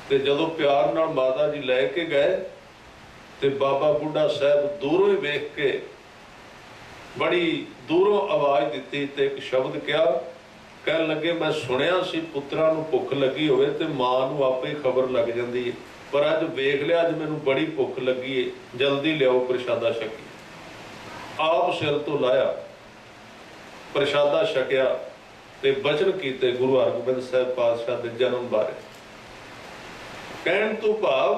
ते जदों प्यार नाल माता जी लैके गए ते बाबा बुढ़ा साहब दूरों ही वेख के बड़ी दूरों आवाज़ दी ते एक शब्द क्या कह लगे, मैं सुनिया सी पुत्रा नूं भुख लगी होवे ते मां नूं आपे ही खबर लग जाती है, पर अज वेख लिया, अज मैनूं बड़ी भुख लगी है, जल्दी लियाओ प्रसादा छकी। आप सिर तो लाया, प्रसादा छकिया ते बचन कीते गुरु हरगोबिंद साहब पातशाह के जन्म बारे। कहण तो भाव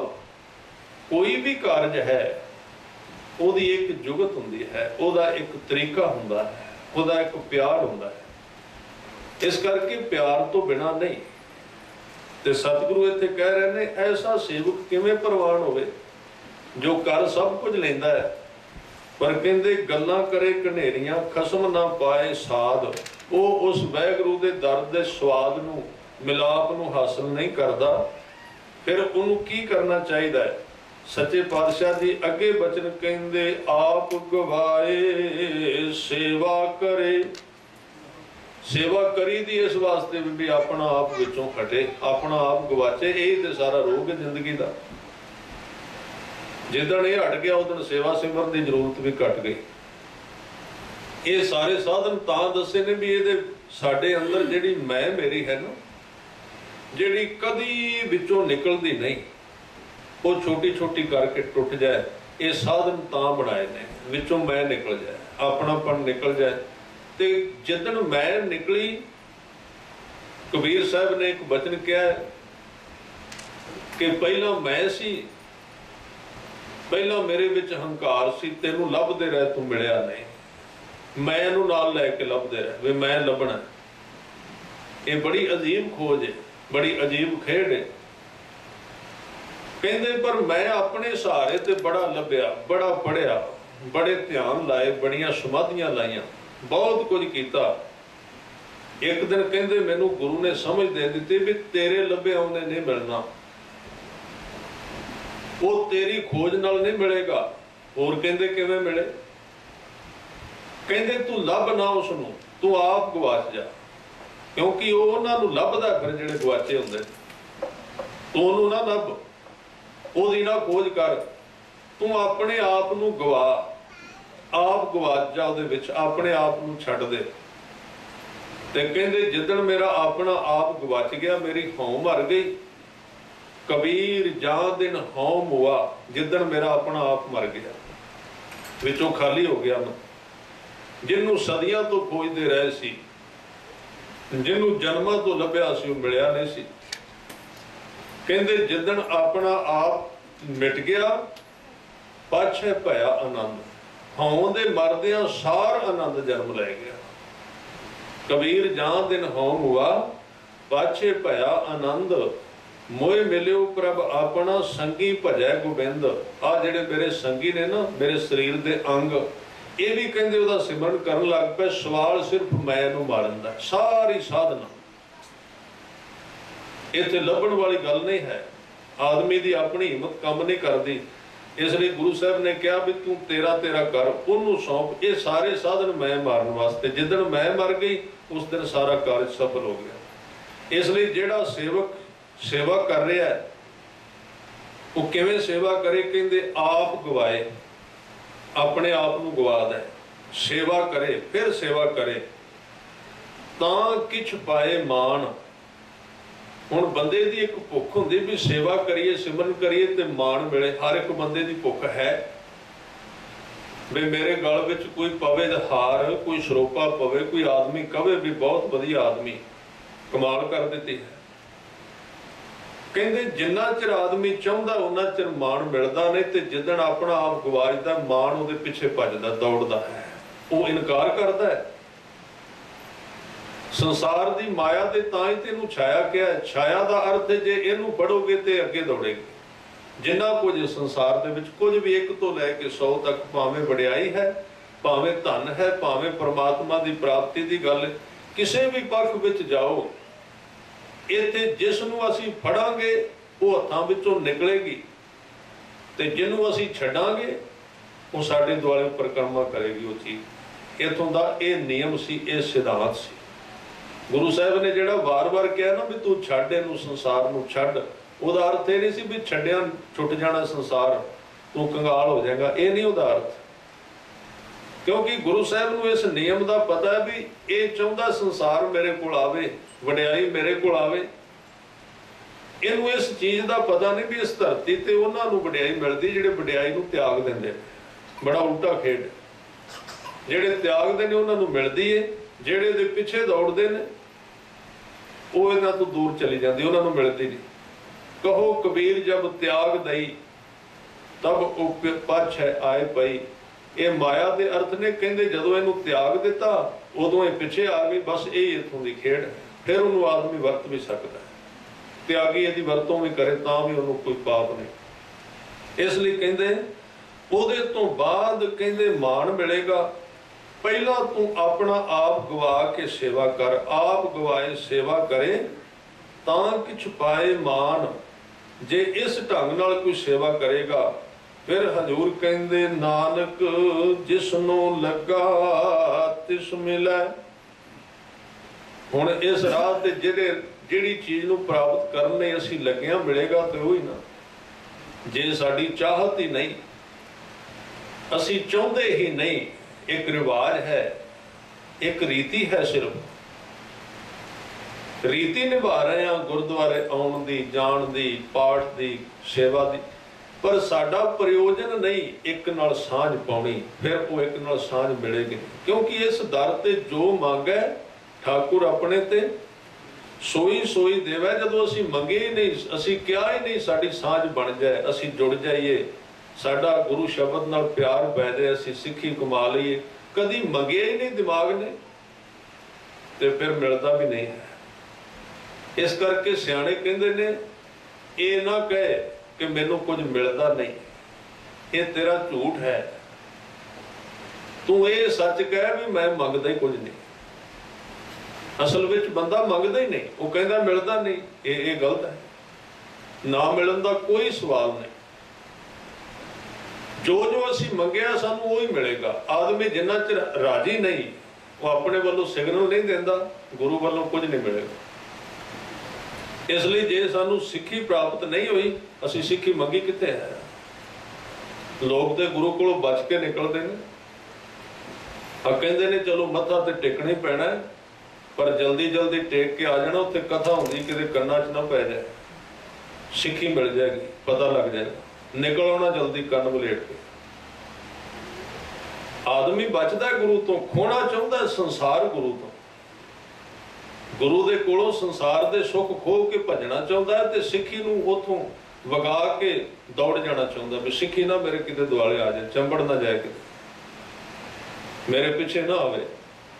कोई भी कारज है ਉਹਦੀ एक जुगत हुंदी है, ਉਹਦਾ एक तरीका हुंदा है, ਉਹਦਾ एक प्यार हुंदा है। इस करके प्यार तो बिना नहीं। ते सतगुरु इत्थे कह रहे ने ऐसा सेवक किवें प्रवान होवे जो कर सब कुछ लैंदा है, पर कहंदे गल्लां करे घनेरियां खसम ना पाए साध। ਉਹ उस वाहिगुरू दे दर दे स्वाद नूं मिलाप नूं हासिल नहीं करदा, फिर ਉਹਨੂੰ की करना चाहिए है? सच्चे पातशाह जी अगे बचन कहंदे आप गवाए सेवा करे। सेवा करी दी इस वास्ते भी अपना आप विचों हटे, अपना आप गवाचे। यही तो सारा रोग है जिंदगी का। जिदन ये हट गया उदन सेवा सिमरन की जरूरत भी घट गई। ये सारे साधन तां दसे ने भी ये साडे अंदर जिहड़ी मैं मेरी है ना, जिहड़ी कदी विचों निकलदी नहीं, वो छोटी छोटी करके टुट जाए। ये साधन तां बनाए ने विचों मैं निकल जाए, अपनापन निकल जाए। तो जिदन मैं निकली, कबीर साहब ने एक वचन कहा कि पहला मैं सी, पहला मेरे विच हंकार सी, तेनू लभदे रहे तू मिलिया नहीं, मैं नूं नाल लैके लभदे रहे वे मैं लभना। ये बड़ी अजीब खोज है, बड़ी अजीब खेड है। कहते पर मैं अपने सहारे ते बड़ा लभ्या, बड़ा पढ़िया, बड़े ध्यान लाए, बड़ियां समाधियां लाइया, बहुत कुछ किया। एक दिन कहते मैनू गुरु ने समझ दे दी भी तेरे लभे उन्हें नहीं मिलना, वो तेरी खोज नाल नहीं मिलेगा। और कहते किवें मिले? कहते तू लभ ना उसनूं, तू आप गवाच जा, क्योंकि उन्हां नूं लभदा फिर जिहड़े गवाचे हुंदे। तू उहनूं ना लभ, ਉਹਦੀ ना खोज कर, तू अपने आप नूं गवा, आप गवाच जा ਉਹਦੇ ਵਿੱਚ, अपने आप नूं छड्ड दे। ते कहंदे जिदन मेरा अपना आप गवाच गया, मेरी हौं मर गई। कबीर जां दिन हौं मुआ, जिदन मेरा अपना आप मर गया, विचों खाली हो गया मैं। जिन्हों सदियां तो खोजते रहे सी, ਜਿਹਨੂੰ ਜਨਮਾਂ ਤੋਂ ਲੱਭਿਆ ਸੀ ਉਹ ਮਿਲਿਆ ਨਹੀਂ ਸੀ। ਕਹਿੰਦੇ ਜਿੱਦਣ ਆਪਣਾ ਆਪ ਮਿਟ ਗਿਆ ਪਾਛੇ ਭਇਆ ਆਨੰਦ, ਹਉ ਦੇ ਮਰਦਿਆਂ ਸਾਰ ਆਨੰਦ ਜਨਮ ਲੈ ਗਿਆ। ਕਬੀਰ ਜਾਂ ਦਿਨ ਹਉ ਹੁਆ ਪਾਛੇ ਭਇਆ ਆਨੰਦ, ਮੋਏ ਮਿਲਿਓ ਪ੍ਰਭ ਆਪਣਾ ਸੰਗੀ ਭਜੈ ਗੋਬਿੰਦ। ਆ ਜਿਹੜੇ ਮੇਰੇ ਸੰਗੀ ਨੇ ਨਾ, ਮੇਰੇ ਸਰੀਰ ਦੇ ਅੰਗ, ਇਹ ਵੀ ਕਹਿੰਦੇ ਉਹਦਾ ਸਿਮਰਨ ਕਰਨ ਲੱਗ ਪਏ। ਸਵਾਲ ਸਿਰਫ ਮੈਂ ਨੂੰ ਮਾਰਨ ਦਾ, ਸਾਰੀ ਸਾਧਨਾ ਇੱਥੇ ਲੱਭਣ ਵਾਲੀ ਗੱਲ ਨਹੀਂ ਹੈ। ਆਦਮੀ ਦੀ ਆਪਣੀ ਹਿੰਮਤ ਕੰਮ ਨਹੀਂ ਕਰਦੀ, ਇਸ ਲਈ ਗੁਰੂ ਸਾਹਿਬ ਨੇ ਕਿਹਾ ਵੀ ਤੂੰ ਤੇਰਾ ਕਰ, ਉਹਨੂੰ ਸੌਂਪ। ਇਹ ਸਾਰੇ ਸਾਧਨ ਮੈਂ ਮਾਰਨ ਵਾਸਤੇ। ਜਿੱਦਣ ਮੈਂ ਮਰ ਗਈ ਉਸ ਦਿਨ ਸਾਰਾ ਕਾਰਜ ਸਫਲ ਹੋ ਗਿਆ। ਇਸ ਲਈ ਜਿਹੜਾ ਸੇਵਕ ਸੇਵਾ ਕਰ ਰਿਹਾ ਹੈ ਉਹ ਕਿਵੇਂ ਸੇਵਾ ਕਰੇ? ਕਹਿੰਦੇ ਆਪ ਗਵਾਏ, ਆਪਣੇ ਆਪ ਨੂੰ ਗਵਾ ਦੇ, ਸੇਵਾ ਕਰੇ, ਫਿਰ ਸੇਵਾ ਕਰੇ ਤਾਂ ਕਿਛ ਪਾਏ ਮਾਣ। ਹੁਣ ਬੰਦੇ ਦੀ ਇੱਕ ਭੁੱਖ ਹੁੰਦੀ ਵੀ ਸੇਵਾ ਕਰੀਏ, ਸਿਮਰਨ ਕਰੀਏ ਤੇ ਮਾਣ ਮਿਲੇ। ਹਰ ਇੱਕ ਬੰਦੇ ਦੀ ਭੁੱਖ ਹੈ ਵੀ ਮੇਰੇ ਗਲ ਵਿੱਚ ਕੋਈ ਪਵੇ ਹਾਰ, ਕੋਈ ਸਰੋਪਾ ਪਵੇ, ਕੋਈ ਆਦਮੀ ਕਵੇ ਵੀ ਬਹੁਤ ਵਧੀਆ ਆਦਮੀ, ਕਮਾਲ ਕਰ ਦਿੱਤੀ ਹੈ। ਕਹਿੰਦੇ ਜਿੰਨਾ ਚਿਰ ਆਦਮੀ ਚਾਹੁੰਦਾ ਉਹਨਾਂ ਚਿਰ ਮਾਣ ਮਿਲਦਾ ਨਹੀਂ, ਤੇ ਜਿੱਦਣ ਆਪਣਾ ਆਪ ਗਵਾਚਦਾ ਮਾਣ ਉਹਦੇ ਪਿੱਛੇ ਭੱਜਦਾ ਦੌੜਦਾ ਹੈ, ਉਹ ਇਨਕਾਰ ਕਰਦਾ ਹੈ। ਸੰਸਾਰ ਦੀ ਮਾਇਆ ਦੇ ਤਾਂ ਹੀ ਤੈਨੂੰ ਛਾਇਆ ਕਿਹਾ। ਛਾਇਆ ਦਾ ਅਰਥ ਹੈ ਜੇ ਇਹਨੂੰ ਫੜੋਗੇ ਤੇ ਅੱਗੇ ਦੌੜੇਗੇ। ਜਿੰਨਾ ਕੁਝ ਸੰਸਾਰ ਦੇ ਵਿੱਚ, ਕੁਝ ਵੀ 1 ਤੋਂ ਲੈ ਕੇ 100 ਤੱਕ, ਭਾਵੇਂ ਵਡਿਆਈ ਹੈ, ਭਾਵੇਂ ਧਨ ਹੈ, ਭਾਵੇਂ ਪਰਮਾਤਮਾ ਦੀ ਪ੍ਰਾਪਤੀ ਦੀ ਗੱਲ, ਕਿਸੇ ਵੀ ਪੱਖ ਵਿੱਚ ਜਾਓ, ਇੱਥੇ ਜਿਸ ਨੂੰ ਅਸੀਂ ਫੜਾਂਗੇ ਉਹ ਹੱਥਾਂ ਵਿੱਚੋਂ ਨਿਕਲੇਗੀ, ਤੇ ਜਿਹਨੂੰ ਅਸੀਂ ਛੱਡਾਂਗੇ ਉਹ ਸਾਡੇ ਦੁਆਲੇ ਪਰਿਕਰਮਾ ਕਰੇਗੀ ਉਹ ਚੀਜ਼। ਇੱਥੋਂ ਦਾ ਇਹ ਨਿਯਮ ਸੀ, ਇਹ ਸਿਧਾਂਤ ਸੀ। ਗੁਰੂ ਸਾਹਿਬ ਨੇ ਜਿਹੜਾ ਵਾਰ-ਵਾਰ ਕਿਹਾ ਨਾ ਵੀ ਤੂੰ ਛੱਡ ਇਹਨੂੰ, ਸੰਸਾਰ ਨੂੰ ਛੱਡ, ਉਹਦਾ ਅਰਥ ਇਹ ਨਹੀਂ ਸੀ ਵੀ ਛੱਡਿਆ ਛੁੱਟ ਜਾਣਾ ਸੰਸਾਰ, ਤੂੰ ਕੰਗਾਲ ਹੋ ਜਾਏਗਾ, ਇਹ ਨਹੀਂ ਉਹਦਾ ਅਰਥ। ਕਿਉਂਕਿ ਗੁਰੂ ਸਾਹਿਬ ਨੂੰ ਇਸ ਨਿਯਮ ਦਾ ਪਤਾ ਹੈ ਵੀ ਇਹ ਚਾਹੁੰਦਾ ਸੰਸਾਰ ਮੇਰੇ ਕੋਲ ਆਵੇ, ਵਡਿਆਈ ਮੇਰੇ ਕੋਲ ਆਵੇ। ਇਹਨੂੰ ਇਸ ਚੀਜ਼ ਦਾ ਪਤਾ ਨਹੀਂ ਵੀ ਇਸ ਧਰਤੀ ਤੇ ਉਹਨਾਂ ਨੂੰ ਵਡਿਆਈ ਮਿਲਦੀ ਜਿਹੜੇ ਵਡਿਆਈ ਨੂੰ ਤਿਆਗ ਦਿੰਦੇ। ਬੜਾ ਉਲਟਾ ਖੇਡ। ਜਿਹੜੇ ਤਿਆਗਦੇ ਨੇ ਉਹਨਾਂ ਨੂੰ ਮਿਲਦੀ ਏ, ਜਿਹੜੇ ਦੇ ਪਿੱਛੇ ਦੌੜਦੇ ਨੇ ਉਹ ਇਹਨਾਂ ਤੋਂ ਦੂਰ ਚਲੀ ਜਾਂਦੀ, ਉਹਨਾਂ ਨੂੰ ਮਿਲਦੀ ਨਹੀਂ। ਕਹੋ ਕਬੀਰ ਜਬ ਤਿਆਗ ਦਈ ਤਬ ਉਹ ਪਾਛੈ ਆਏ ਪਈ। ਇਹ ਮਾਇਆ ਦੇ ਅਰਥ ਨੇ। ਕਹਿੰਦੇ ਜਦੋਂ ਇਹਨੂੰ ਤਿਆਗ ਦਿੱਤਾ ਉਦੋਂ ਇਹ ਪਿੱਛੇ ਆ ਗਈ। ਬਸ ਇਹ ਇੱਥੋਂ ਦੀ ਖੇਡ ਹੈ। ਫਿਰ ਉਹਨੂੰ ਆਦਮੀ ਵਰਤ ਵੀ ਸਕਦਾ ਹੈ। ਤਿਆਗੀ ਇਹਦੀ ਵਰਤੋਂ ਵੀ ਕਰੇ ਤਾਂ ਵੀ ਉਹਨੂੰ ਕੋਈ ਪਾਪ ਨਹੀਂ। ਇਸ ਲਈ ਕਹਿੰਦੇ ਉਹਦੇ ਤੋਂ ਬਾਅਦ ਕਹਿੰਦੇ ਮਾਣ ਮਿਲੇਗਾ। ਪਹਿਲਾਂ ਤੂੰ ਆਪਣਾ ਆਪ ਗਵਾ ਕੇ ਸੇਵਾ ਕਰ। ਆਪ ਗਵਾਏ ਸੇਵਾ ਕਰੇ ਤਾਂ ਕਿਛ ਪਾਏ ਮਾਣ। ਜੇ ਇਸ ਢੰਗ ਨਾਲ ਕੋਈ ਸੇਵਾ ਕਰੇਗਾ ਫਿਰ ਹਜ਼ੂਰ ਕਹਿੰਦੇ ਨਾਨਕ ਜਿਸ ਨੂੰ ਲੱਗਾ ਤਿਸ ਮਿਲੈ। ਹੁਣ ਇਸ ਰਾਹ ਤੇ ਜਿਹੜੀ ਚੀਜ਼ ਨੂੰ ਪ੍ਰਾਪਤ ਕਰਨ ਲਈ ਅਸੀਂ ਲੱਗਿਆ ਮਿਲੇਗਾ ਤੇ ਉਹੀ ਨਾ। ਜੇ ਸਾਡੀ ਚਾਹਤ ਹੀ ਨਹੀਂ, ਅਸੀਂ ਚਾਹੁੰਦੇ ਹੀ ਨਹੀਂ, ਇੱਕ ਰਿਵਾਜ ਹੈ, ਇੱਕ ਰੀਤੀ ਹੈ, ਸਿਰਫ ਰੀਤੀ ਨਿਭਾ ਰਹੇ ਹਾਂ ਗੁਰਦੁਆਰੇ ਆਉਣ ਦੀ, ਜਾਣ ਦੀ, ਪਾਠ ਦੀ, ਸੇਵਾ ਦੀ, ਪਰ ਸਾਡਾ ਪ੍ਰਯੋਜਨ ਨਹੀਂ ਇੱਕ ਨਾਲ ਸਾਂਝ ਪਾਉਣੀ। ਫਿਰ ਉਹ ਇੱਕ ਨਾਲ ਸਾਂਝ ਮਿਲੇਗੀ। ਕਿਉਂਕਿ ਇਸ ਦਰ ਤੇ ਜੋ ਮੰਗੈ ਠਾਕੁਰ ਆਪਣੇ ਤੇ ਸੋਈ ਸੋਈ ਦੇਵੈ। ਜਦੋਂ ਅਸੀਂ ਮੰਗੇ ਹੀ ਨਹੀਂ, ਅਸੀਂ ਕਿਹਾ ਹੀ ਨਹੀਂ ਸਾਡੀ ਸਾਂਝ ਬਣ ਜਾਏ, ਅਸੀਂ ਜੁੜ ਜਾਈਏ, ਸਾਡਾ ਗੁਰੂ ਸ਼ਬਦ ਨਾਲ ਪਿਆਰ ਪੈ ਜਾਏ, ਅਸੀਂ ਸਿੱਖੀ ਕਮਾ ਲਈਏ, ਕਦੀ ਮੰਗਿਆ ਹੀ ਨਹੀਂ ਦਿਮਾਗ ਨੇ, ਤੇ ਫਿਰ ਮਿਲਦਾ ਵੀ ਨਹੀਂ ਹੈ। ਇਸ ਕਰਕੇ ਸਿਆਣੇ ਕਹਿੰਦੇ ਨੇ ਇਹ ਨਾ ਕਹੇ ਕਿ ਮੈਨੂੰ ਕੁਝ ਮਿਲਦਾ ਨਹੀਂ, ਇਹ ਤੇਰਾ ਝੂਠ ਹੈ। ਤੂੰ ਇਹ ਸੱਚ ਕਹਿ ਵੀ ਮੈਂ ਮੰਗਦਾ ਹੀ ਕੁਝ ਨਹੀਂ। ਅਸਲ ਵਿੱਚ ਬੰਦਾ ਮੰਗਦਾ ਹੀ ਨਹੀਂ, ਉਹ ਕਹਿੰਦਾ ਮਿਲਦਾ ਨਹੀਂ। ਇਹ ਗਲਤ ਹੈ। ਨਾ ਮਿਲਣ ਦਾ ਕੋਈ ਸਵਾਲ ਨਹੀਂ। ਜੋ ਜੋ ਅਸੀਂ ਮੰਗਿਆ ਸਾਨੂੰ ਉਹ ਹੀ ਮਿਲੇਗਾ। ਆਦਮੀ ਜਿੰਨਾ ਚਿਰ ਰਾਜੀ ਨਹੀਂ, ਉਹ ਆਪਣੇ ਵੱਲੋਂ ਸਿਗਨਲ ਨਹੀਂ ਦਿੰਦਾ, ਗੁਰੂ ਵੱਲੋਂ ਕੁਝ ਨਹੀਂ ਮਿਲੇਗਾ। ਇਸ ਲਈ ਜੇ ਸਾਨੂੰ ਸਿੱਖੀ ਪ੍ਰਾਪਤ ਨਹੀਂ ਹੋਈ, ਅਸੀਂ ਸਿੱਖੀ ਮੰਗੀ ਕਿੱਥੇ ਹੈ? ਲੋਕ ਤੇ ਗੁਰੂ ਕੋਲੋਂ ਬਚ ਕੇ ਨਿਕਲਦੇ ਨੇ। ਕਹਿੰਦੇ ਨੇ ਚਲੋ ਮੱਥਾ ਤੇ ਟੇਕਣਾ ਹੀ ਪੈਣਾ, ਪਰ ਜਲਦੀ ਜਲਦੀ ਟੇਕ ਕੇ ਆ ਜਾਣਾ। ਉੱਥੇ ਕਥਾ ਹੁੰਦੀ ਕਿਤੇ ਕੰਨਾਂ 'ਚ ਨਾ ਪੈ ਜਾਏ, ਸਿੱਖੀ ਮਿਲ ਜਾਏਗੀ, ਪਤਾ ਲੱਗ ਜਾਏਗਾ। ਨਿਕਲ ਆਉਣਾ ਜਲਦੀ ਕੰਨ ਵਲੇਟ ਕੇ। ਆਦਮੀ ਬਚਦਾ ਗੁਰੂ ਤੋਂ, ਖੋਣਾ ਚਾਹੁੰਦਾ ਸੰਸਾਰ ਗੁਰੂ ਤੋਂ। गुरु दे कोलों संसार दे सुख खो के भजना चाहता है, तो सिक्खी नूं उथों वगा के दौड़ जाना चाहता भी सिक्खी ना मेरे किते दुआले आ जाए, चंबड़ ना जाए, किते मेरे पिछे ना आवे,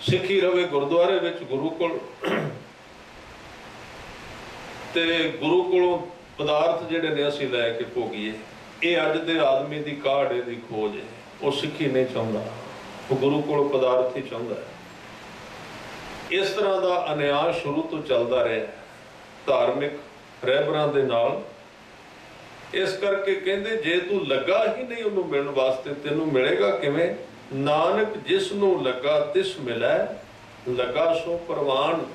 सिक्खी रवे गुरुद्वारे विच गुरु कोल। ते गुरु कोलों पदार्थ जिहड़े ने असीं लै के भोगीए, ये अज दे आदमी दी काढ़ दी खोज है। वो सिक्खी नहीं चाहता, वो गुरु कोलों पदार्थ ही चाहता है। इस तरह का अन्याय शुरू तो चलता रहा धार्मिक रहबरां दे नाल। इस करके कहते जे तू लगा ही नहीं उन्होंने मिलने वास्ते, तेनों मिलेगा किवें? नानक जिसनों लगा तिस मिलै, लगा सो परवान।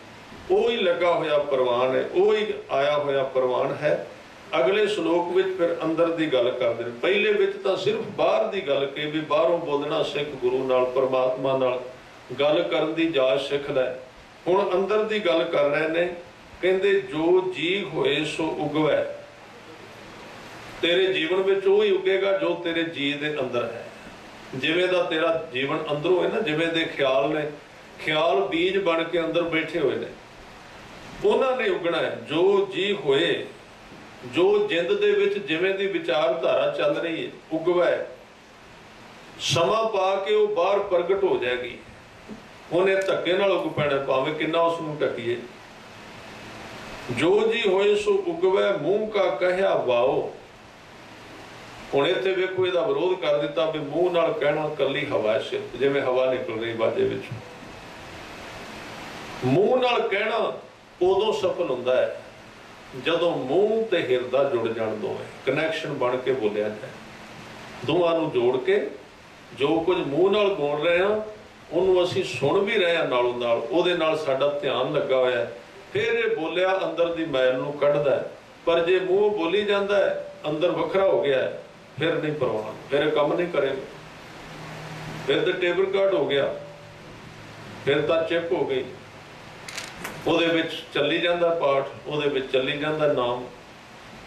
वो ही लगा होया परवान है, वो ही आया होया परवान है। अगले श्लोक विच फिर अंदर दी गल करदे ने। पहले विच तां सिर्फ बाहर दी गल कही भी बाहरों बोलना सिख गुरु नाल परमात्मा नाल गल करन दी जाच सिख लै। हुण अंदर दी गल कर रहे ने, कहंदे जो जी होए सो उगवै। तेरे जीवन विच वो ही उगेगा जो तेरे जी दे अंदर है। जिवें दा तेरा जीवन अंदरों है ना, जिवें दे ख्याल ने, ख्याल बीज बन के अंदर बैठे हुए ने, उन्हां ने उगना है। जो जी होए, जो जिंद दे विच जिवें दी विचारधारा चल रही है, उगवै। समा पा के वो बाहर प्रगट हो जाएगी। उन्हें धक्के नाल उग पैना, भावें किन्ना उसनूं ढकीए। जो जी होए सो उगवै, मूँह का कहया वाओ। हुण इत्थे वेखो इहदा विरोध कर दिता भी मूँह नाल कहना कल्ली हवा है, सिर्फ जिवें हवा निकल रही बाजे विच। मूँह नाल कहना उदों सफल हुंदा है जदों मूँह ते हिरदा जुड़ जाण, दोवें कनैक्शन बन के बोलिया जाए। दोवां नूं जोड़ के जो कुछ मूँह नाल बोल रहे हैं उन्होंने असीं सुन भी रहे हैं, नालों नाल उहदे नाल साडा ध्यान लगा होया है। फिर ये बोलिया अंदर दी मैल नूं कढदा है। पर जे मूँह बोली जाता है अंदर वखरा हो गया है, फिर नहीं परवान, फिर काम नहीं करेगा। फिर तो टेबल कार्ड हो गया, फिर तो चिप हो गई, ਉਹਦੇ ਵਿੱਚ ਚੱਲੀ ਜਾਂਦਾ ਪਾਠ, ਉਹਦੇ ਵਿੱਚ ਚੱਲੀ ਜਾਂਦਾ ਨਾਮ।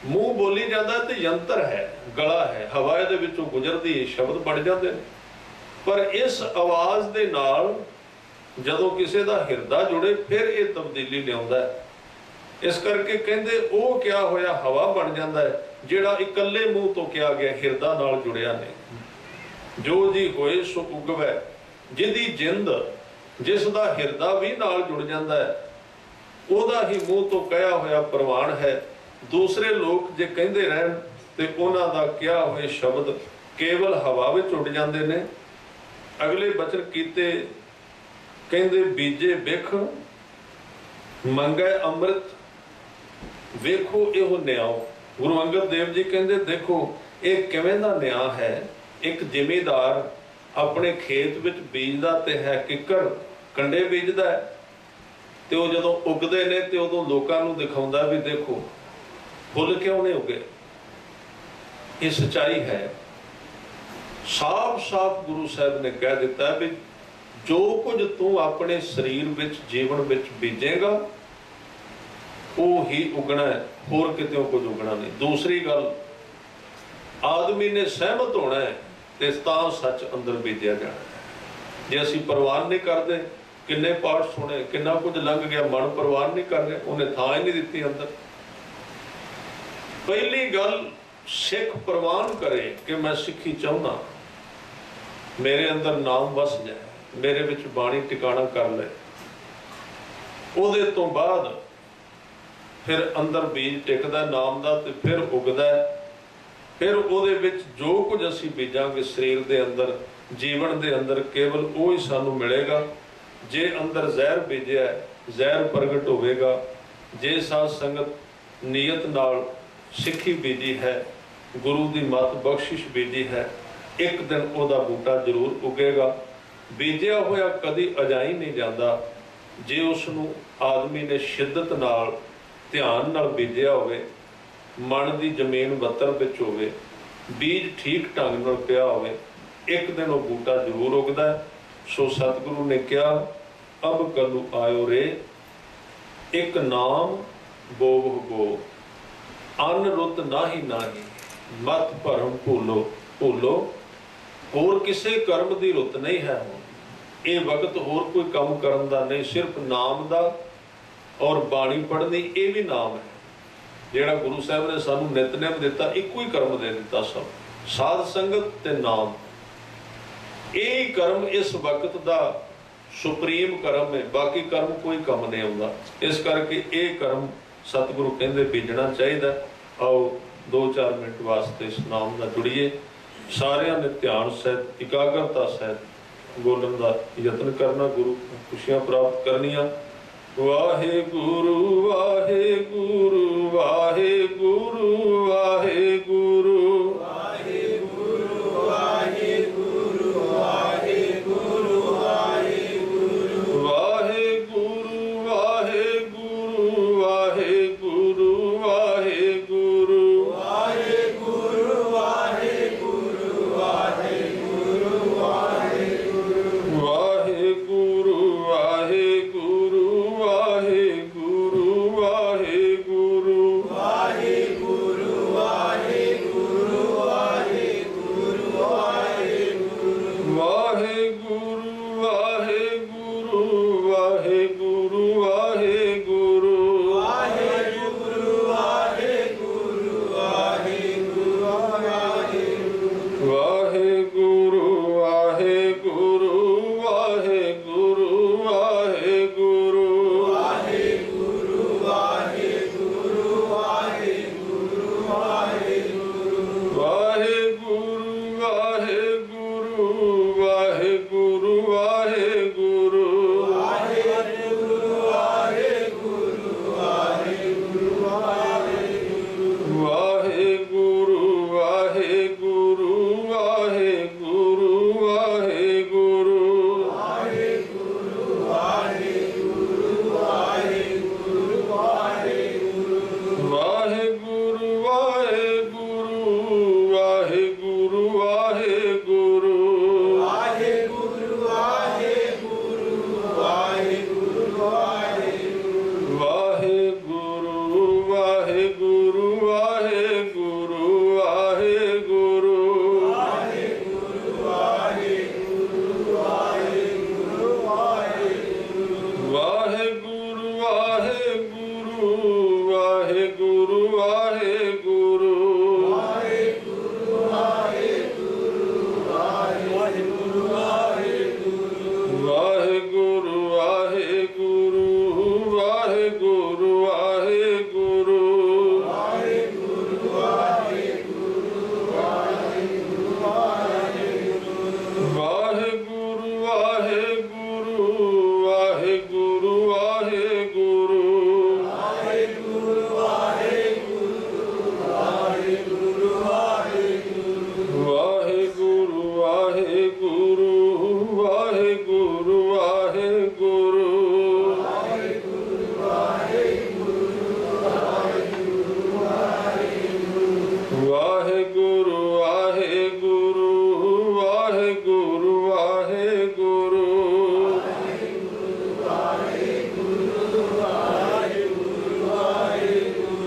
ਮੂੰਹ ਬੋਲੀ ਜਾਂਦਾ ਤੇ ਯੰਤਰ ਹੈ, ਗਲਾ ਹੈ, ਹਵਾ ਇਹਦੇ ਵਿੱਚੋਂ ਗੁਜ਼ਰਦੀ ਹੈ, ਸ਼ਬਦ ਬਣ ਜਾਂਦੇ ਨੇ। ਪਰ ਇਸ ਆਵਾਜ਼ ਦੇ ਨਾਲ ਜਦੋਂ ਕਿਸੇ ਦਾ ਹਿਰਦਾ ਜੁੜੇ ਫਿਰ ਇਹ ਤਬਦੀਲੀ ਲਿਆਉਂਦਾ ਹੈ। ਇਸ ਕਰਕੇ ਕਹਿੰਦੇ ਉਹ ਕਿਆ ਹੋਇਆ, ਹਵਾ ਬਣ ਜਾਂਦਾ ਹੈ ਜਿਹੜਾ ਇਕੱਲੇ ਮੂੰਹ ਤੋਂ ਕਿਹਾ ਗਿਆ, ਹਿਰਦਾ ਨਾਲ ਜੁੜਿਆ ਨਹੀਂ। ਜੋ ਜੀ ਹੋਏ ਸੋ ਉਗਵੈ, ਜਿਹਦੀ ਜਿੰਦ, ਜਿਸ ਦਾ ਹਿਰਦਾ ਵੀ ਨਾਲ ਜੁੜ ਜਾਂਦਾ ਹੈ, ਉਹਦਾ ਹੀ ਮੂੰਹ ਤੋਂ ਕਹਿਆ ਹੋਇਆ ਪ੍ਰਵਾਨ ਹੈ। ਦੂਸਰੇ ਲੋਕ ਜੇ ਕਹਿੰਦੇ ਰਹਿਣ ਤੇ ਉਹਨਾਂ ਦਾ ਕਿਹਾ ਹੋਏ ਸ਼ਬਦ ਕੇਵਲ ਹਵਾ ਵਿੱਚ ਉੱਡ ਜਾਂਦੇ ਨੇ। ਅਗਲੇ ਬਚਨ ਕੀਤੇ, ਕਹਿੰਦੇ ਬੀਜੇ ਬਿਖ ਮੰਗੈ ਅੰਮ੍ਰਿਤ। ਵੇਖੋ ਇਹੋ ਨਿਆਂ। ਗੁਰੂ ਅੰਗਦ ਦੇਵ ਜੀ ਕਹਿੰਦੇ ਦੇਖੋ ਇਹ ਕਿਵੇਂ ਦਾ ਨਿਆਂ ਹੈ। ਇੱਕ ਜ਼ਿਮੀਂਦਾਰ ਆਪਣੇ ਖੇਤ ਵਿੱਚ ਬੀਜਦਾ ਤੇ ਹੈ ਕਿੱਕਰ, ਕੰਡੇ ਬੀਜਦਾ ਹੈ, ਤੇ ਉਹ ਜਦੋਂ ਉਗਦੇ ਨੇ ਤੇ ਉਦੋਂ ਲੋਕਾਂ ਨੂੰ ਦਿਖਾਉਂਦਾ ਵੀ ਦੇਖੋ ਫੁੱਲ ਕਿਉਂ ਨਹੀਂ ਉਗੇ। ਇਹ ਸੱਚਾਈ ਹੈ। ਸਾਫ਼-ਸਾਫ਼ ਗੁਰੂ ਸਾਹਿਬ ਨੇ ਕਹਿ ਦਿੱਤਾ ਵੀ ਜੋ ਕੁਝ ਤੂੰ ਆਪਣੇ ਸਰੀਰ ਵਿੱਚ ਜੀਵਨ ਵਿੱਚ ਬੀਜੇਗਾ ਉਹ ਹੀ ਉਗਣਾ ਹੈ, ਹੋਰ ਕਿਤੇ ਕੁਝ ਉਗਣਾ ਨਹੀਂ। ਦੂਸਰੀ ਗੱਲ, ਆਦਮੀ ਨੇ ਸਹਿਮਤ ਹੋਣਾ ਹੈ ਤੇ ਤਾਂ ਸੱਚ ਅੰਦਰ ਬੀਜਿਆ ਜਾਣਾ। ਜੇ ਅਸੀਂ ਪ੍ਰਵਾਨ ਨਹੀਂ ਕਰਦੇ, ਕਿੰਨੇ ਪਾਠ ਸੁਣੇ, ਕਿੰਨਾ ਕੁਝ ਲੰਘ ਗਿਆ, ਮਨ ਪ੍ਰਵਾਨ ਨਹੀਂ ਕਰ ਰਿਹਾ, ਉਹਨੇ ਥਾਂ ਹੀ ਨਹੀਂ ਦਿੱਤੀ ਅੰਦਰ। ਪਹਿਲੀ ਗੱਲ, ਸਿੱਖ ਪ੍ਰਵਾਨ ਕਰੇ ਕਿ ਮੈਂ ਸਿੱਖੀ ਚਾਹੁੰਦਾ, ਮੇਰੇ ਅੰਦਰ ਨਾਮ ਵਸ ਜਾਏ, ਮੇਰੇ ਵਿੱਚ ਬਾਣੀ ਟਿਕਾਣਾ ਕਰ ਲੈ। ਉਹਦੇ ਤੋਂ ਬਾਅਦ ਫਿਰ ਅੰਦਰ ਬੀਜ ਟਿਕਦਾ ਨਾਮ ਦਾ ਤੇ ਫਿਰ ਉਗਦਾ। ਫਿਰ ਉਹਦੇ ਵਿੱਚ ਜੋ ਕੁਝ ਅਸੀਂ ਬੀਜਾਂਗੇ ਸਰੀਰ ਦੇ ਅੰਦਰ, ਜੀਵਨ ਦੇ ਅੰਦਰ, ਕੇਵਲ ਉਹ ਹੀ ਸਾਨੂੰ ਮਿਲੇਗਾ। ਜੇ ਅੰਦਰ ਜ਼ਹਿਰ ਬੀਜਿਆ, ਜ਼ਹਿਰ ਪ੍ਰਗਟ ਹੋਵੇਗਾ। ਜੇ ਸਾਧ ਸੰਗਤ ਨੀਅਤ ਨਾਲ ਸਿੱਖੀ ਬੀਜੀ ਹੈ, ਗੁਰੂ ਦੀ ਮੱਤ ਬਖਸ਼ਿਸ਼ ਬੀਜੀ ਹੈ, ਇੱਕ ਦਿਨ ਉਹਦਾ ਬੂਟਾ ਜ਼ਰੂਰ ਉਗੇਗਾ। ਬੀਜਿਆ ਹੋਇਆ ਕਦੀ ਅਜਾਈ ਨਹੀਂ ਜਾਂਦਾ। ਜੇ ਉਸ ਨੂੰ ਆਦਮੀ ਨੇ ਸ਼ਿੱਦਤ ਨਾਲ, ਧਿਆਨ ਨਾਲ ਬੀਜਿਆ ਹੋਵੇ, ਮਨ ਦੀ ਜ਼ਮੀਨ ਬੱਤਰ ਵਿੱਚ ਹੋਵੇ, ਬੀਜ ਠੀਕ ਢੰਗ ਨਾਲ ਪਿਆ ਹੋਵੇ, ਇੱਕ ਦਿਨ ਉਹ ਬੂਟਾ ਜ਼ਰੂਰ ਉਗਦਾ। ਸੋ ਸਤਿਗੁਰੂ ਨੇ ਕਿਹਾ, ਅਬ ਕਲੂ ਆਇਓ ਰੇ, ਇੱਕ ਨਾਮ ਬੋਵ ਬੋ, ਅਨ ਰੁੱਤ ਨਾਹੀ ਨਾਹੀ, ਮਤ ਭਰਮ ਭੂਲੋ ਭੂਲੋ। ਹੋਰ ਕਿਸੇ ਕਰਮ ਦੀ ਰੁੱਤ ਨਹੀਂ ਹੈ। ਇਹ ਵਕਤ ਹੋਰ ਕੋਈ ਕੰਮ ਕਰਨ ਦਾ ਨਹੀਂ, ਸਿਰਫ ਨਾਮ ਦਾ और बाणी पढ़नी ये भी नाम है। ਜਿਹੜਾ ਗੁਰੂ ਸਾਹਿਬ ਨੇ ਸਾਨੂੰ ਨਿਤਨੇਮ ਦਿੱਤਾ, ਇੱਕੋ ਹੀ ਕਰਮ ਦੇ ਦਿੱਤਾ ਸਭ, ਸਾਧ ਸੰਗਤ ਤੇ ਨਾਮ। ਇਹ ਕਰਮ ਇਸ ਵਕਤ ਦਾ ਸੁਪਰੀਮ ਕਰਮ ਹੈ, ਬਾਕੀ ਕਰਮ ਕੋਈ ਕੰਮ ਨਹੀਂ ਆਉਂਦਾ। ਇਸ ਕਰਕੇ ਇਹ ਕਰਮ ਸਤਿਗੁਰੂ ਕਹਿੰਦੇ ਬੀਜਣਾ ਚਾਹੀਦਾ। ਆਓ 2-4 ਮਿੰਟ ਵਾਸਤੇ ਇਸ ਨਾਮ ਨਾਲ ਜੁੜੀਏ। ਸਾਰਿਆਂ ਨੇ ਧਿਆਨ ਸਹਿਤ ਇਕਾਗਰਤਾ ਸਹਿਤ ਬੋਲਣ ਦਾ ਯਤਨ ਕਰਨਾ, ਗੁਰੂ ਖੁਸ਼ੀਆਂ ਪ੍ਰਾਪਤ ਕਰਨੀਆਂ। ਵਾਹਿਗੁਰੂ ਵਾਹਿਗੁਰੂ ਵਾਹਿਗੁਰੂ ਵਾਹਿਗੁਰੂ